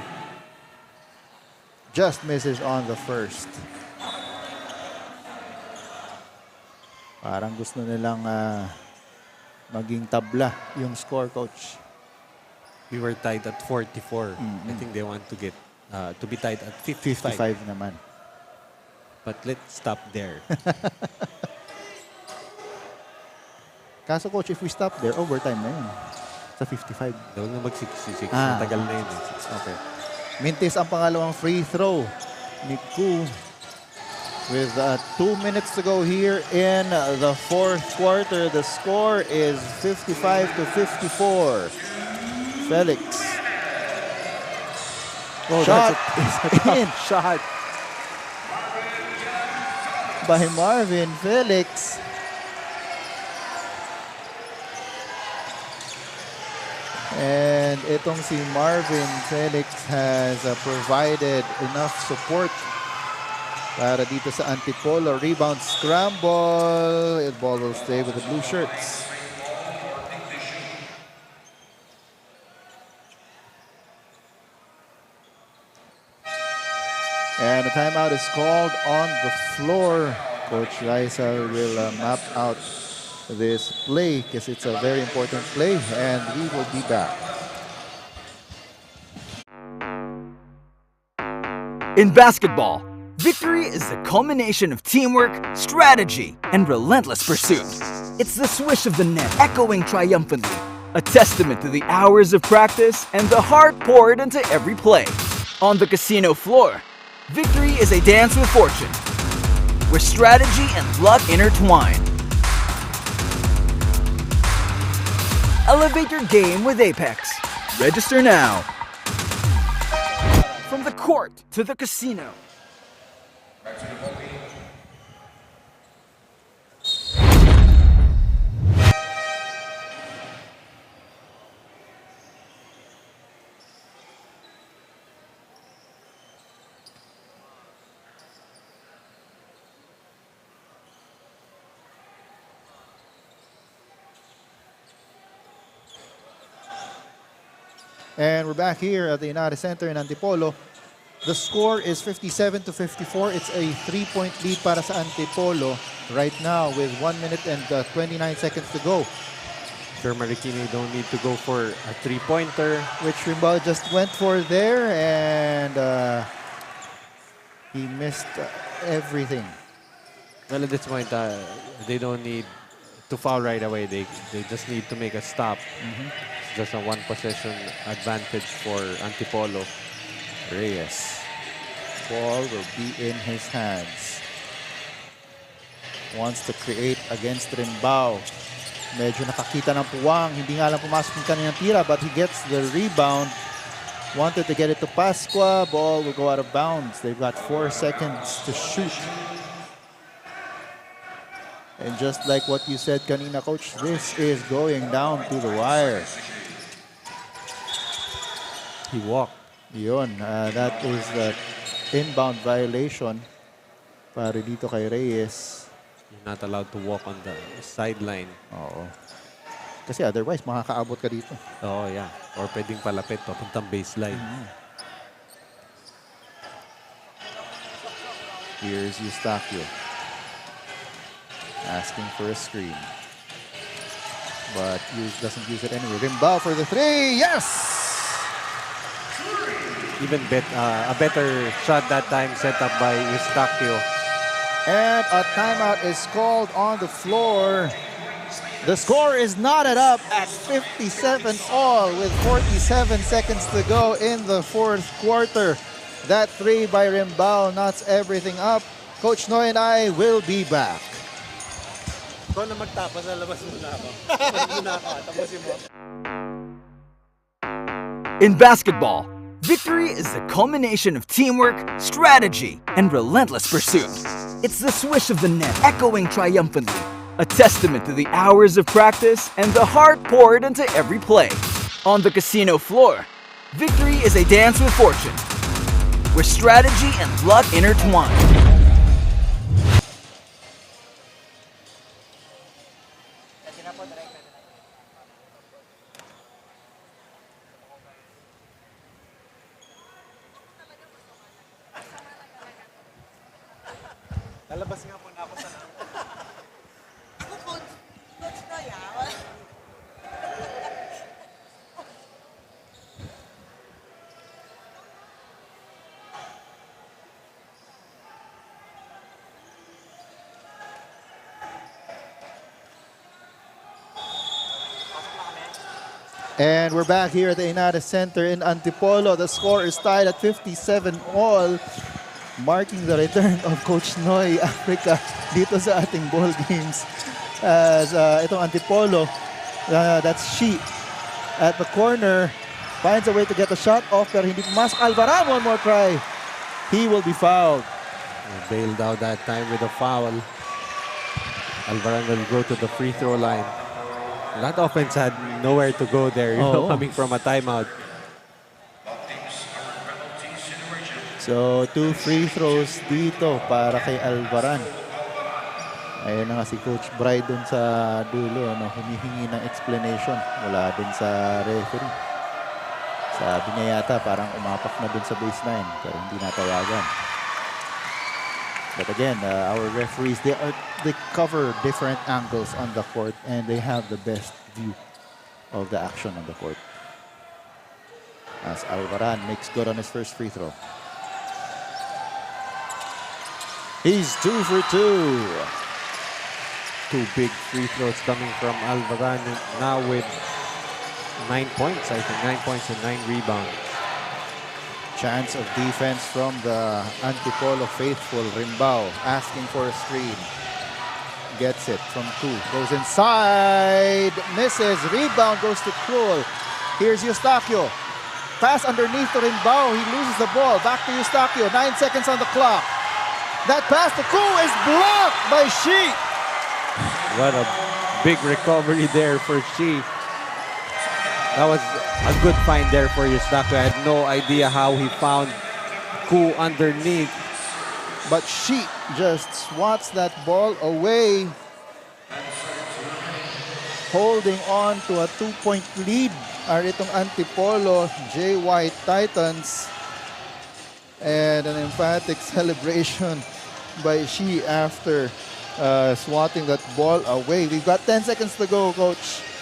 Just misses on the first. Parang gusto nilang maging tabla yung score, coach. We were tied at 44. I think they want to get to be tied at 55. 55 naman. But let's stop there. Kaso, coach, if we stop there, overtime na yun. Sa 55. Daw na mag-66. Matagal na yun. Okay. Mintis ang pangalawang free throw ni Ku. With 2 minutes to go here in the fourth quarter, the score is 55-54. Felix. Oh, Shot that's a is tough in shot. by Marvin Felix. And itong si Marvin Felix has provided enough support para dito sa Antipolo. Rebound scramble. The ball will stay with the blue shirts. And a timeout is called on the floor. Coach Raisa will map out this play because it's a very important play, and we will be back. In basketball, victory is the culmination of teamwork, strategy, and relentless pursuit. It's the swish of the net echoing triumphantly, a testament to the hours of practice and the heart poured into every play. On the casino floor, victory is a dance with fortune, where strategy and luck intertwine. Elevate your game with Apex. Register now. From the court to the casino. And we're back here at the Ynares Center in Antipolo. The score is 57-54. It's a 3-point lead para sa Antipolo right now with 1 minute and 29 seconds to go. Sure, Marikina don't need to go for a three-pointer. Which Rimbal just went for there, and he missed everything. Well, at this point, they don't need to foul right away. They just need to make a stop. It's just a one-possession advantage for Antipolo. Reyes. Ball will be in his hands. Wants to create against Rimbao. Medyo nakakita ng puwang. Hindi nga lang pumasok yung kanyang tira, but he gets the rebound. Wanted to get it to Pascua. Ball will go out of bounds. They've got 4 seconds to shoot. And just like what you said kanina, Coach, this is going down to the wire. He walked. Yun, that is the inbound violation para dito kay Reyes. You're not allowed to walk on the sideline. Oo. Kasi otherwise, makakaabot ka dito. Oh, yeah. Or pwedeng palapit papuntang baseline. Here's Eustaquio. Asking for a screen. But Hughes doesn't use it anyway. Rimbao for the three. Yes! Even a better shot that time set up by Eustaquio. And a timeout is called on the floor. The score is knotted up at 57 all with 47 seconds to go in the fourth quarter. That three by Rimbao knots everything up. Coach Noy and I will be back. Ikaw na magtapos, lalabas muna ako. Muna ako, tapusin mo. In basketball, victory is the culmination of teamwork, strategy, and relentless pursuit. It's the swish of the net echoing triumphantly, a testament to the hours of practice and the heart poured into every play. On the casino floor, victory is a dance with fortune, where strategy and luck intertwine. Lalabas nga muna ako sa And we're back here at the Ynares Center in Antipolo. The score is tied at 57 all, marking the return of Coach Noy Africa dito sa ating ball games. As itong Antipolo, that's she at the corner, finds a way to get a shot off pero hindi pumasok. Alvaran, one more try. He will be fouled. Bailed out that time with a foul. Alvaran will go to the free throw line. That offense had nowhere to go there, coming from a timeout. So, 2 free throws dito para kay Alvaran. Ayun na nga si Coach Bride dun sa dulo, humihingi ng explanation. Wala din sa referee. Sabi niya yata parang umapak na dun sa baseline kaya hindi natawagan. But again, our referees, they cover different angles on the court and they have the best view of the action on the court. As Alvaran makes good on his first free throw. He's 2 for 2. 2 big free throws coming from Alvaran now with 9 points. I think 9 points and 9 rebounds. Chance of defense from the Antipolo faithful. Rimbao asking for a screen. Gets it from 2. Goes inside. Misses. Rebound goes to Krul. Here's Eustachio. Pass underneath to Rimbao. He loses the ball. Back to Eustachio. 9 seconds on the clock. That pass to Krul is blocked by Shi. What a big recovery there for Shi. That was a good find there for Eustachio. I had no idea how he found Ku underneath. But Shi just swats that ball away. Holding on to a 2-point lead are itong Antipolo JY Titans. And an emphatic celebration by Shi after swatting that ball away. We've got 10 seconds to go, Coach.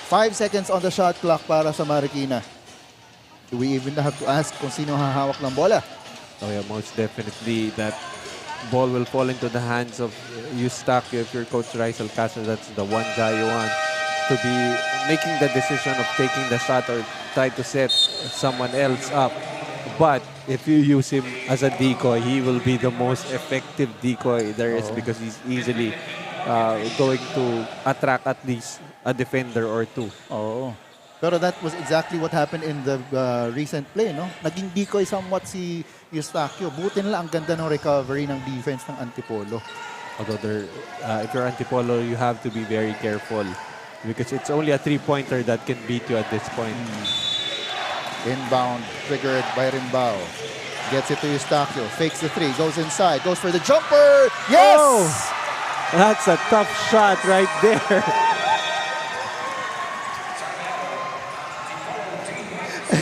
5 seconds on the shot clock para sa Marikina. Do we even have to ask kung sino hahawak ng bola? Oh yeah, most definitely that ball will fall into the hands of Eustachio. If you're Coach Rizal Castro, that's the one guy you want to be making the decision of taking the shot or try to set someone else up. But if you use him as a decoy, he will be the most effective decoy there is because he's easily going to attract at least a defender or 2. Oo. Pero that was exactly what happened in the recent play, no? Naging decoy somewhat si Eustachio. Buti nila ang ganda ng recovery ng defense ng Antipolo. Although if you're Antipolo, you have to be very careful because it's only a 3-pointer that can beat you at this point. Inbound, triggered by Rimbao. Gets it to Eustachio. Fakes the 3, goes inside, goes for the jumper. Yes! Oh, that's a tough shot right there.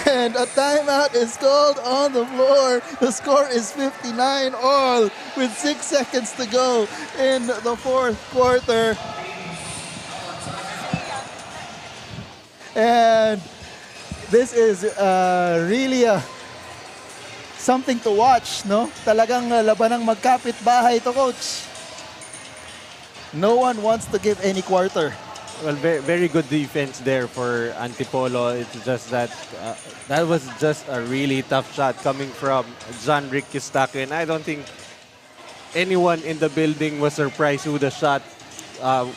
And a timeout is called on the floor. The score is 59 all with 6 seconds to go in the 4th quarter. And this is really something to watch, no? Talagang labanang magkapit-bahay to, Coach. No one wants to give any quarter. Well, very good defense there for Antipolo. It's just that that was just a really tough shot coming from John-Rick Eustachio. And I don't think anyone in the building was surprised who the shot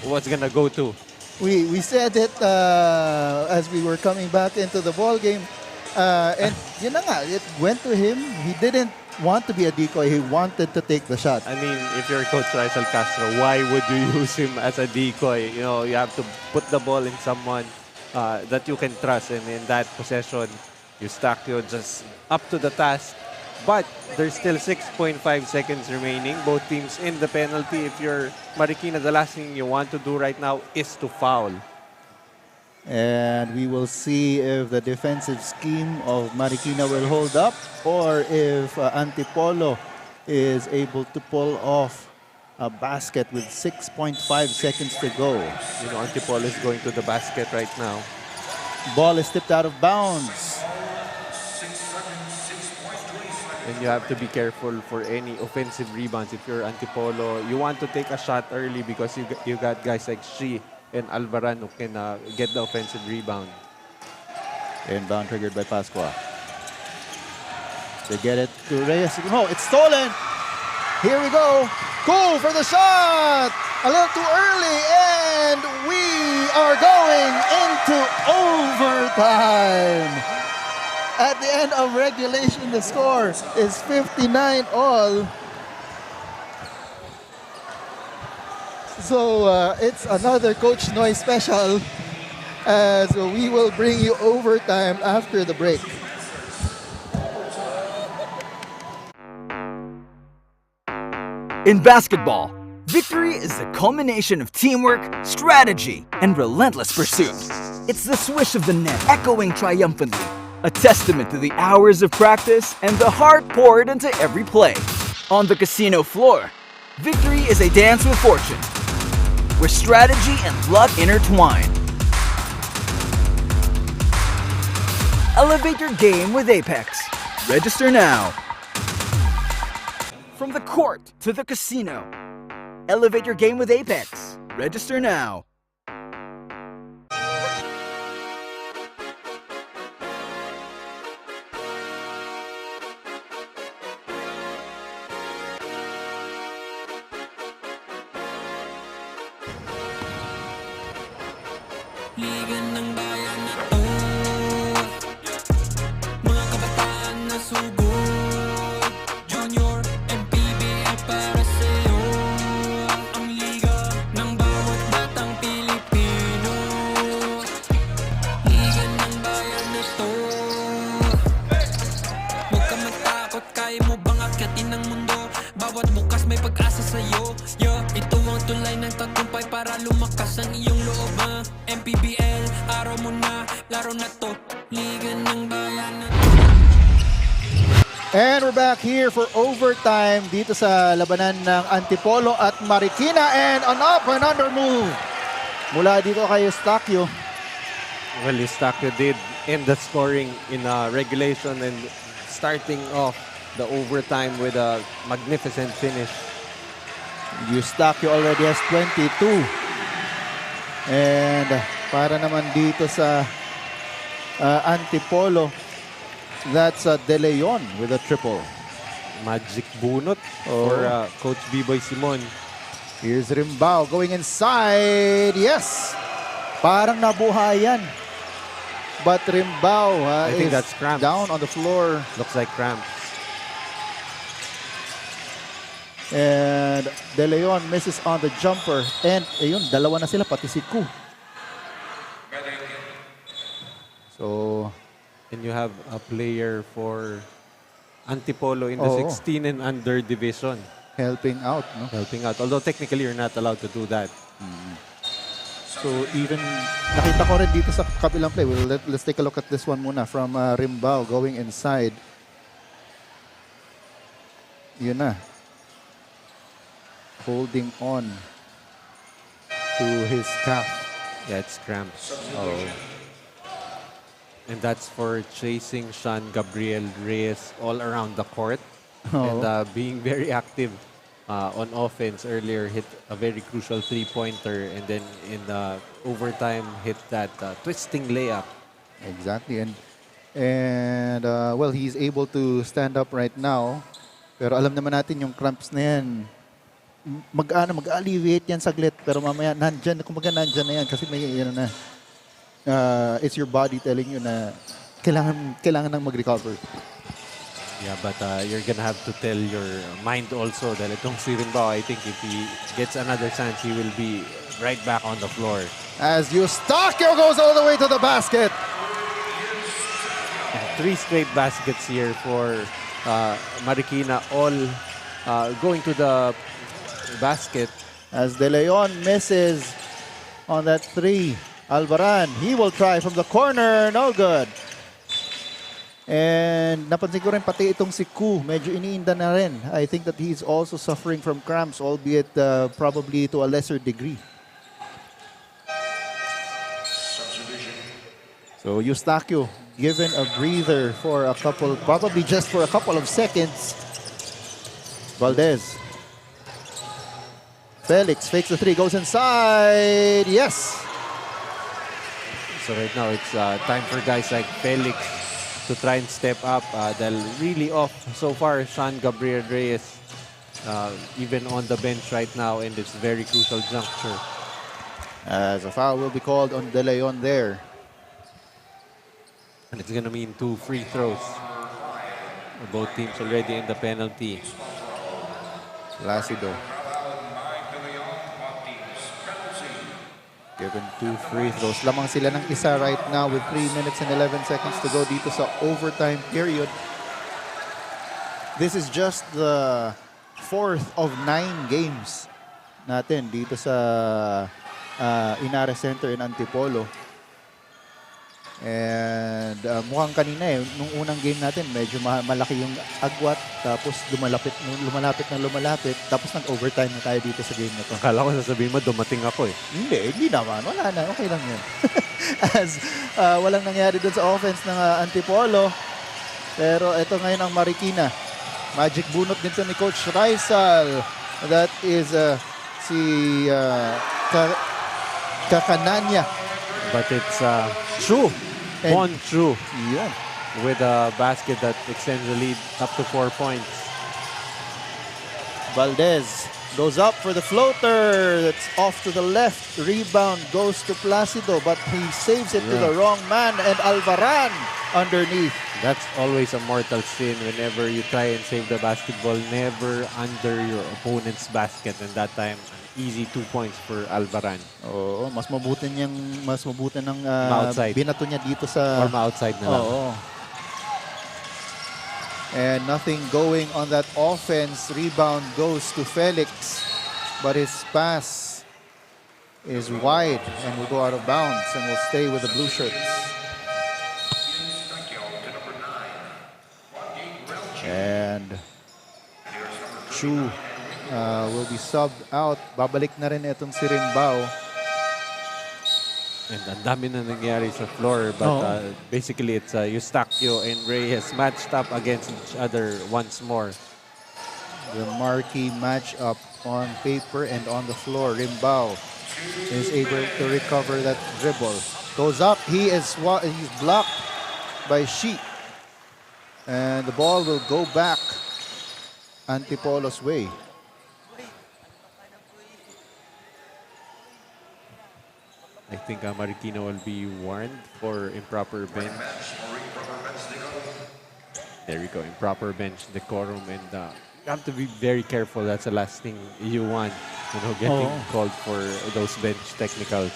was going to go to. We said it as we were coming back into the ball game. And yun na nga, it went to him. He didn't want to be a decoy. He wanted to take the shot. I mean, if you're Coach Rizal Castro, why would you use him as a decoy? You know, you have to put the ball in someone that you can trust. And in that possession, Eustachio just up to the task. But there's still 6.5 seconds remaining. Both teams in the penalty. If you're Marikina, the last thing you want to do right now is to foul. And we will see if the defensive scheme of Marikina will hold up or if Antipolo is able to pull off a basket with 6.5 seconds to go. You know, Antipolo is going to the basket right now. Ball is tipped out of bounds. And you have to be careful for any offensive rebounds. If you're Antipolo, you want to take a shot early because you got guys like Shi and Alvaran who can get the offensive rebound. Inbound triggered by Pascua. They get it to Reyes. No, it's stolen. Here we go. Go for the shot. A little too early, and we are going into overtime. At the end of regulation, the score is 59-all. So it's another Coach Noy special, as we will bring you overtime after the break. In basketball, victory is the culmination of teamwork, strategy, and relentless pursuit. It's the swish of the net echoing triumphantly, a testament to the hours of practice and the heart poured into every play. On the casino floor, victory is a dance with fortune, where strategy and luck intertwine. Elevate your game with Apex. Register now. From the court to the casino, elevate your game with Apex. Register now. Liga ng bayan na to, mga kabataan na sugod. Junior, MPBL para sa'yo. Ang liga ng bawat batang Pilipino. Liga ng bayan na to. Huwag ka matakot, kaya mo bang akyatin ang mundo? Bawat bukas may pag-asa sa'yo. Ito ang tulay ng tagumpay para lumakas ang iyong loob. MPBL, araw mo na, laro na to. Liga ng bayan na to. And we're back here for overtime dito sa labanan ng Antipolo at Marikina, and an up and under move mula dito kay Eustaquio. Well, Eustaquio did end the scoring in regulation and starting off the overtime with a magnificent finish. Eustaquio already has 22. And para naman dito sa Antipolo, that's De Leon with a triple. Magic bunot for Coach B-Boy Simon. Here's Rimbao going inside. Yes! Parang nabuhayan. But Rimbao I think is that's cramps. down on the floor. Looks like cramps. And De Leon misses on the jumper. And ayun, dalawa na sila, pati si Ku. So, And you have a player for Antipolo in the 16 and under division. helping out, no? Helping out. Although technically you're not allowed to do that. So even nakita ko rin dito sa kabilang play. Let's take a look at this one muna from Rimbao going inside. Yun na. Holding on to his calf. Yeah, it's cramps. And that's for chasing Sean Gabriel Reyes all around the court. And being very active on offense earlier, hit a very crucial three-pointer, and then in the overtime hit that twisting layup. Exactly. And well, he's able to stand up right now. Pero alam naman natin yung cramps na yan. Mag-alleviate yan saglit. Pero mamaya, nandyan na yan. Kasi may, na, it's your body telling you na kailangan nang mag-recover. Yeah, but you're gonna have to tell your mind also that itong si Rimbao, I think if he gets another chance, he will be right back on the floor. As Eustaquio goes all the way to the basket. And 3 straight baskets here for Marikina, all going to the basket. As De Leon misses on that 3. Alvaran, he will try from the corner. No good. And napansin ko rin pati itong si Ku, medyo iniinda na rin. I think that he's also suffering from cramps, albeit probably to a lesser degree. So Eustaquio given a breather for a couple, probably just for a couple of seconds. Valdez. Felix fakes the 3, goes inside. Yes. So right now, it's time for guys like Felix to try and step up. They're really off so far. Sean Gabriel Reyes, even on the bench right now, in this very crucial juncture. As a foul will be called on De Leon there. And it's going to mean 2 free throws. Both teams already in the penalty. Placido. Given 2 free throws. Lamang sila ng isa right now with 3 minutes and 11 seconds to go dito sa overtime period. This is just the 4th of 9 games natin dito sa Ynares Center in Antipolo. And mukhang kanina nung unang game natin, medyo malaki yung agwat. Tapos lumalapit, tapos nag-overtime na tayo dito sa game na to. Akala ko sasabihin mo, dumating ako eh. Hindi naman. Wala na. Okay lang yun. As walang nangyari dun sa offense ng Antipolo. Pero ito ngayon ang Marikina. Magic bunot dito ni Coach Raisal. That is si Kakananya. But it's Chu. Mon Chu. Yeah. With a basket that extends the lead up to 4 points. Valdez goes up for the floater. That's off to the left. Rebound goes to Placido, but he saves it to the wrong man, and Alvaran underneath. That's always a mortal sin whenever you try and save the basketball, never under your opponent's basket. And that time, an easy 2 points for Alvaran. Oo, mas mabuti ng outside. binato niya dito sa... Or outside na lang. Oo. And nothing going on that offense. Rebound goes to Felix, but his pass is wide and will go out of bounds and will stay with the blue shirts. And Chu will be subbed out. Babalik na rin itong si Rimbao. And ang dami na nangyari sa floor. But basically, it's Eustachio and Reyes matched up against each other once more. The marquee matchup on paper and on the floor. Rimbao is able to recover that dribble. Goes up. He's blocked by Shi. And the ball will go back Antipolo's way. I think Marikina will be warned for improper bench. There we go, improper bench decorum, and you have to be very careful. That's the last thing you want, getting called for those bench technicals.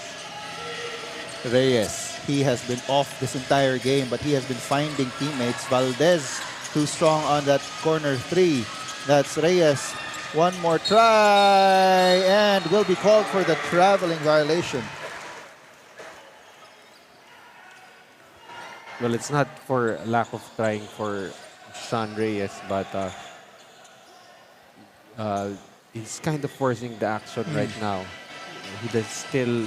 Reyes, he has been off this entire game, but he has been finding teammates. Valdez, too strong on that corner 3. That's Reyes. One more try, and will be called for the traveling violation. Well, it's not for lack of trying for Sean Reyes, but he's kind of forcing the action right now. He does still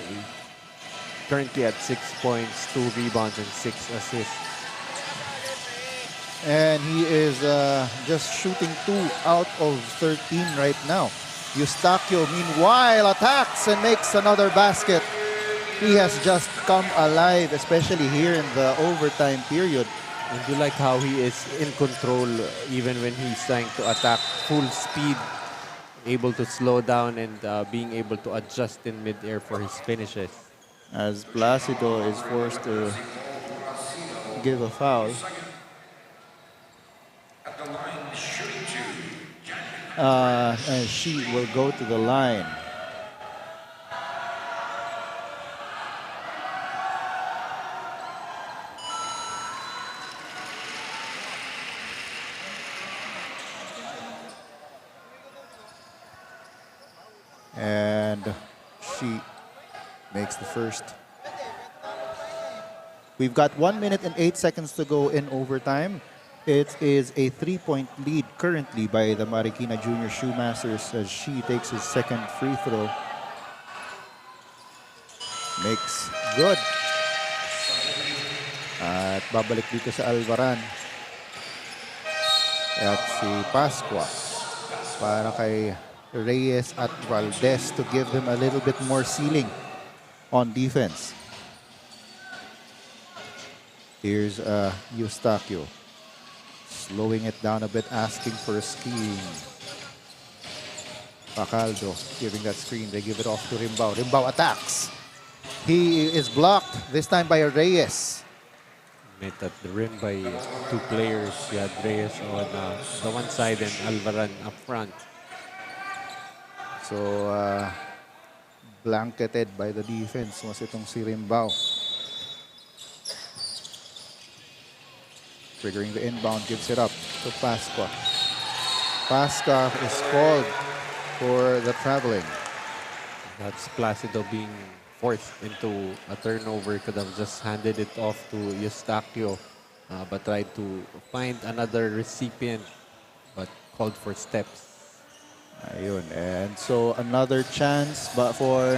currently at 6 points, 2 rebounds, and 6 assists. And he is just shooting 2 out of 13 right now. Eustachio, meanwhile, attacks and makes another basket. He has just come alive, especially here in the overtime period. And you like how he is in control even when he's trying to attack full speed, able to slow down and being able to adjust in midair for his finishes. As Placido is forced to give a foul. And she will go to the line. And she makes the first. We've got 1 minute and 8 seconds to go in overtime. It is a 3-point lead currently by the Marikina Junior Shoemasters as she takes his second free throw. Makes good. At babalik dito sa Alvaran. At si Pascua para kay Reyes at Valdez to give them a little bit more ceiling on defense. Here's Eustaquio. Slowing it down a bit, asking for a screen. Pacaldo giving that screen. They give it off to Rimbao. Rimbao attacks. He is blocked, this time by Reyes. Met at the rim by two players. You had Reyes on the one side and Alvaran up front. So, blanketed by the defense mas itong si Rimbao. Triggering the inbound, gives it up to Pascua. Pascua is called for the traveling. That's Placido being forced into a turnover. Could have just handed it off to Eustaquio, but tried to find another recipient, but called for steps. Ayun. And so another chance but for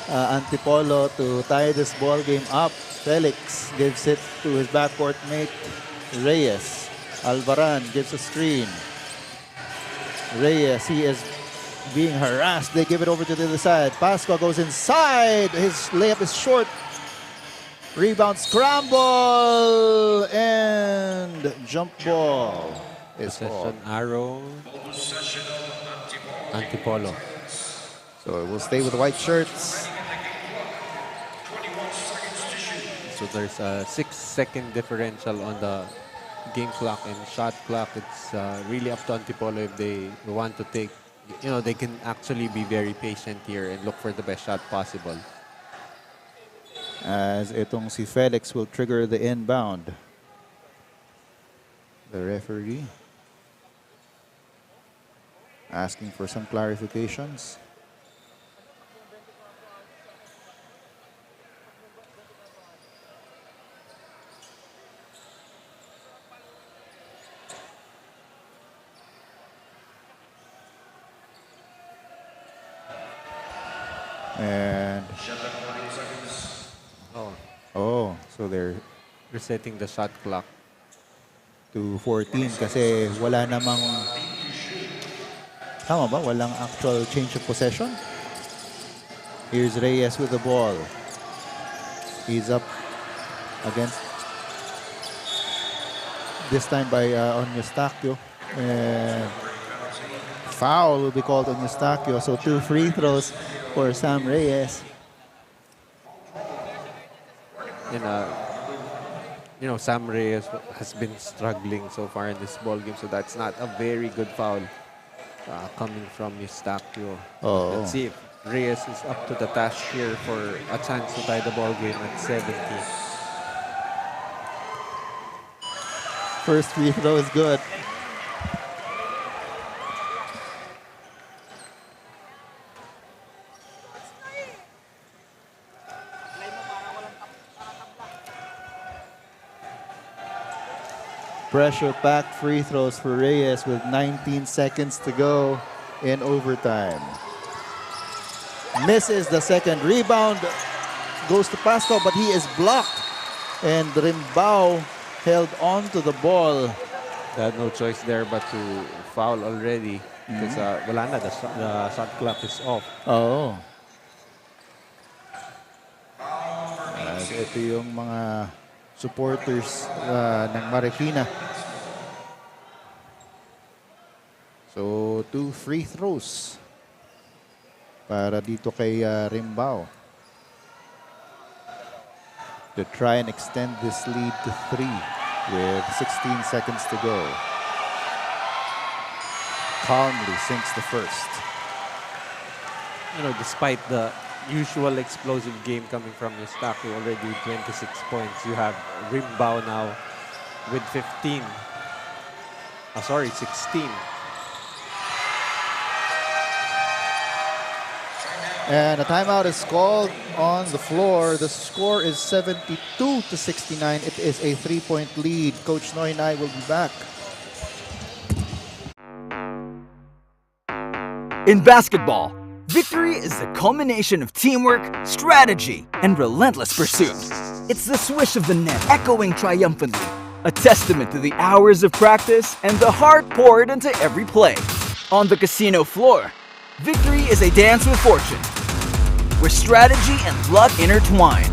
Antipolo to tie this ball game up. Felix gives it to his backcourt mate Reyes. Alvaran gives a screen. Reyes, he is being harassed. They give it over to the other side. Pascua goes inside. His layup is short. Rebound scramble and jump ball is Possession called. arrow. Antipolo. So we'll stay with the white shirts. So there's a 6-second differential on the game clock and shot clock. It's really up to Antipolo if they want to take, they can actually be very patient here and look for the best shot possible. As itong si Felix will trigger the inbound. The referee asking for some clarifications. And so they're resetting the shot clock to 14 kasi wala namang, tama ba? Walang actual change of possession. Here's Reyes with the ball. He's up against, this time by on Eustaquio. And foul will be called on Eustaquio. So 2 free throws for Sam Reyes. And Sam Reyes has been struggling so far in this ball game, so that's not a very good foul coming from Eustaquio. Let's see if Reyes is up to the task here for a chance to tie the ball game at 70. First free throw is good. Pressure-packed free throws for Reyes with 19 seconds to go in overtime. Misses the second rebound. Goes to Pasco, but he is blocked. And Rimbao held on to the ball. They had no choice there but to foul already because wala na, the shot clock is off. Oo. Ito yung mga supporters ng Marikina. So, 2 free throws para dito kay Rimbao to try and extend this lead to 3 with 16 seconds to go. Calmly sinks the first. Despite the usual explosive game coming from Eustaquio, already with 26 points, you have Rimbao now with 16. And a timeout is called on the floor. The score is 72-69. It is a 3-point lead. Coach Noy and I will be back. In basketball, victory is the culmination of teamwork, strategy, and relentless pursuit. It's the swish of the net echoing triumphantly, a testament to the hours of practice and the heart poured into every play. On the casino floor, victory is a dance with fortune, where strategy and luck intertwine.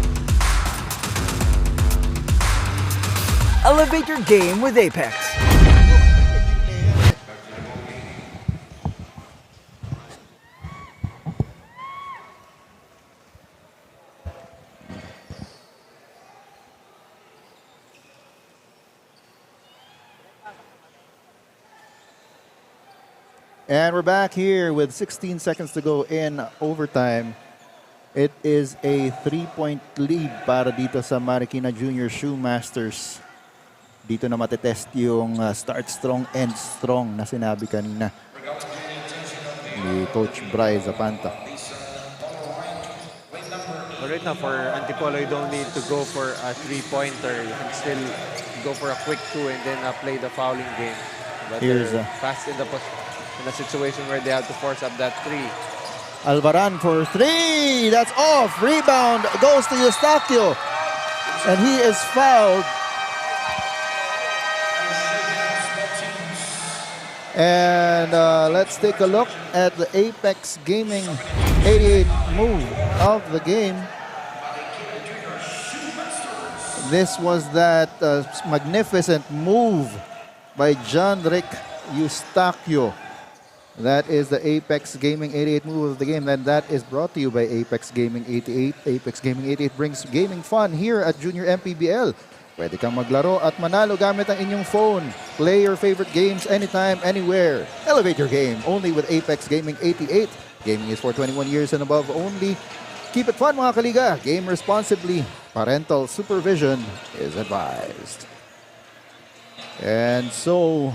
Elevate your game with Apex. And we're back here with 16 seconds to go in overtime. It is a 3-point lead para dito sa Marikina Junior Shoemasters. Dito na matetest yung start strong, end strong na sinabi kanina ni Coach Bryce Zapanta. But right now, for Antipolo, you don't need to go for a three-pointer. You can still go for a quick two and then play the fouling game. But Here's they're fast in a situation where they have to force up that three. Alvaran for three. That's off. Rebound goes to Eustachio. And he is fouled. And let's take a look at the Apex Gaming 88 move of the game. This was that magnificent move by John Rick Eustachio. That is the Apex Gaming 88 move of the game. And that is brought to you by Apex Gaming 88. Apex Gaming 88 brings gaming fun here at Junior MPBL. Pwede kang maglaro at manalo gamit ang inyong phone. Play your favorite games anytime, anywhere. Elevate your game only with Apex Gaming 88. Gaming is for 21 years and above only. Keep it fun mga kaliga. Game responsibly. Parental supervision is advised. And so,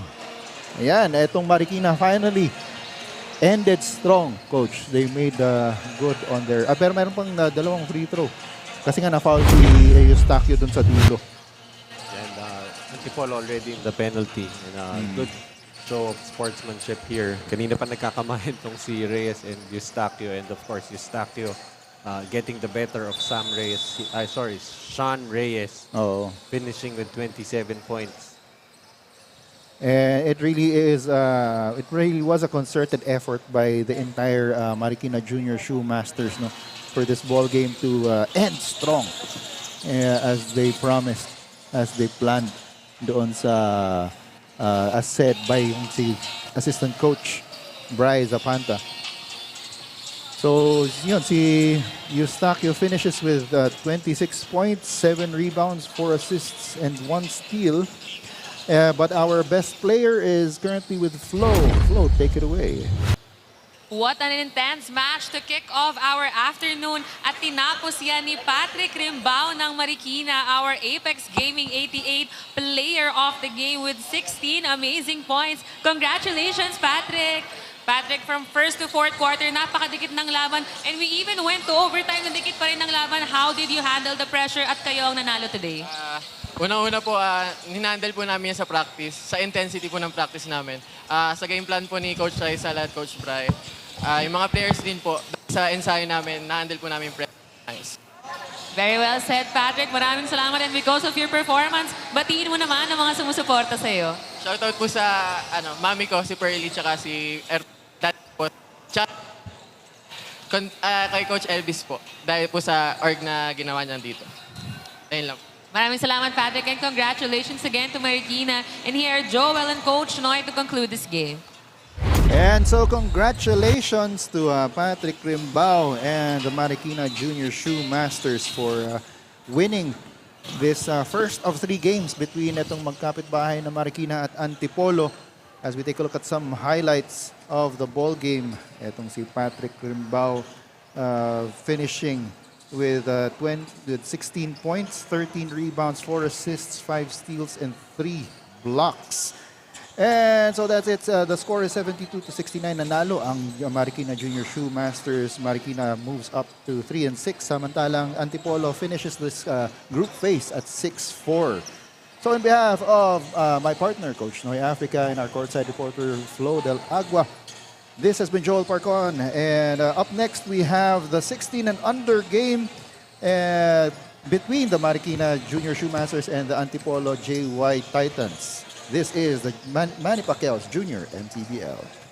ayan, etong Marikina finally ended strong, Coach. They made good on their... pero meron pang dalawang free throw. Kasi nga na-foul si Eustachio dun sa dulo. And Antipolo already in the penalty. And good show of sportsmanship here. Kanina pa nagkakamahin tong si Reyes and Eustachio. And of course, Eustachio getting the better of Sean Reyes. Oh. Finishing with 27 points. It really is. It really was a concerted effort by the entire Marikina Junior Shoemasters, no, for this ball game to end strong, as they promised, as they planned, doon sa as said by yung si assistant coach Bryce Zapanta. So yun, si Eustachio finishes with 26 points, 7 rebounds, 4 assists, and 1 steal. But our best player is currently with Flo. Flo, take it away. What an intense match to kick off our afternoon at tinapos yan ni Patrick Rimbao ng Marikina, our Apex Gaming 88 player of the game with 16 amazing points. Congratulations, Patrick! Patrick, from first to fourth quarter, napakadikit ng laban. And we even went to overtime, nadikit pa rin ng laban. How did you handle the pressure at kayo ang nanalo today? Unang-una po, hinandle po namin yan sa practice, sa intensity po ng practice namin. Sa game plan po ni Coach Raisal at Coach Bry. Yung mga players din po, sa ensayo namin, na-handle po namin practice. Very well said, Patrick. Maraming salamat, and because of your performance, batiin mo naman ang mga sumusuporta sa iyo. Shoutout po sa mami ko, si Pearly, tsaka si Dad po. Kay Coach Elvis po, dahil po sa org na ginawa niyan dito. Ayun lang. Maraming salamat, Patrick, and congratulations again to Marikina. And here are Joel and Coach Noy to conclude this game. And so congratulations to Patrick Rimbao and the Marikina Junior Shoemasters for winning this first of 3 games between itong magkapitbahay na Marikina at Antipolo. As we take a look at some highlights of the ball game, itong si Patrick Rimbao finishing with 16 points, 13 rebounds, 4 assists, 5 steals, and 3 blocks. And so that's it. The score is 72-69. Nanalo ang Marikina Junior Shoemasters. Marikina moves up to 3-6. Samantalang Antipolo finishes this group phase at 6-4. So on behalf of my partner, Coach Noy Africa, and our courtside reporter, Flo Del Agua, this has been Joel Parcon. And up next, we have the 16 and under game between the Marikina Junior Shoemasters and the Antipolo JY Titans. This is the Manny Pacquiao's Junior MPBL.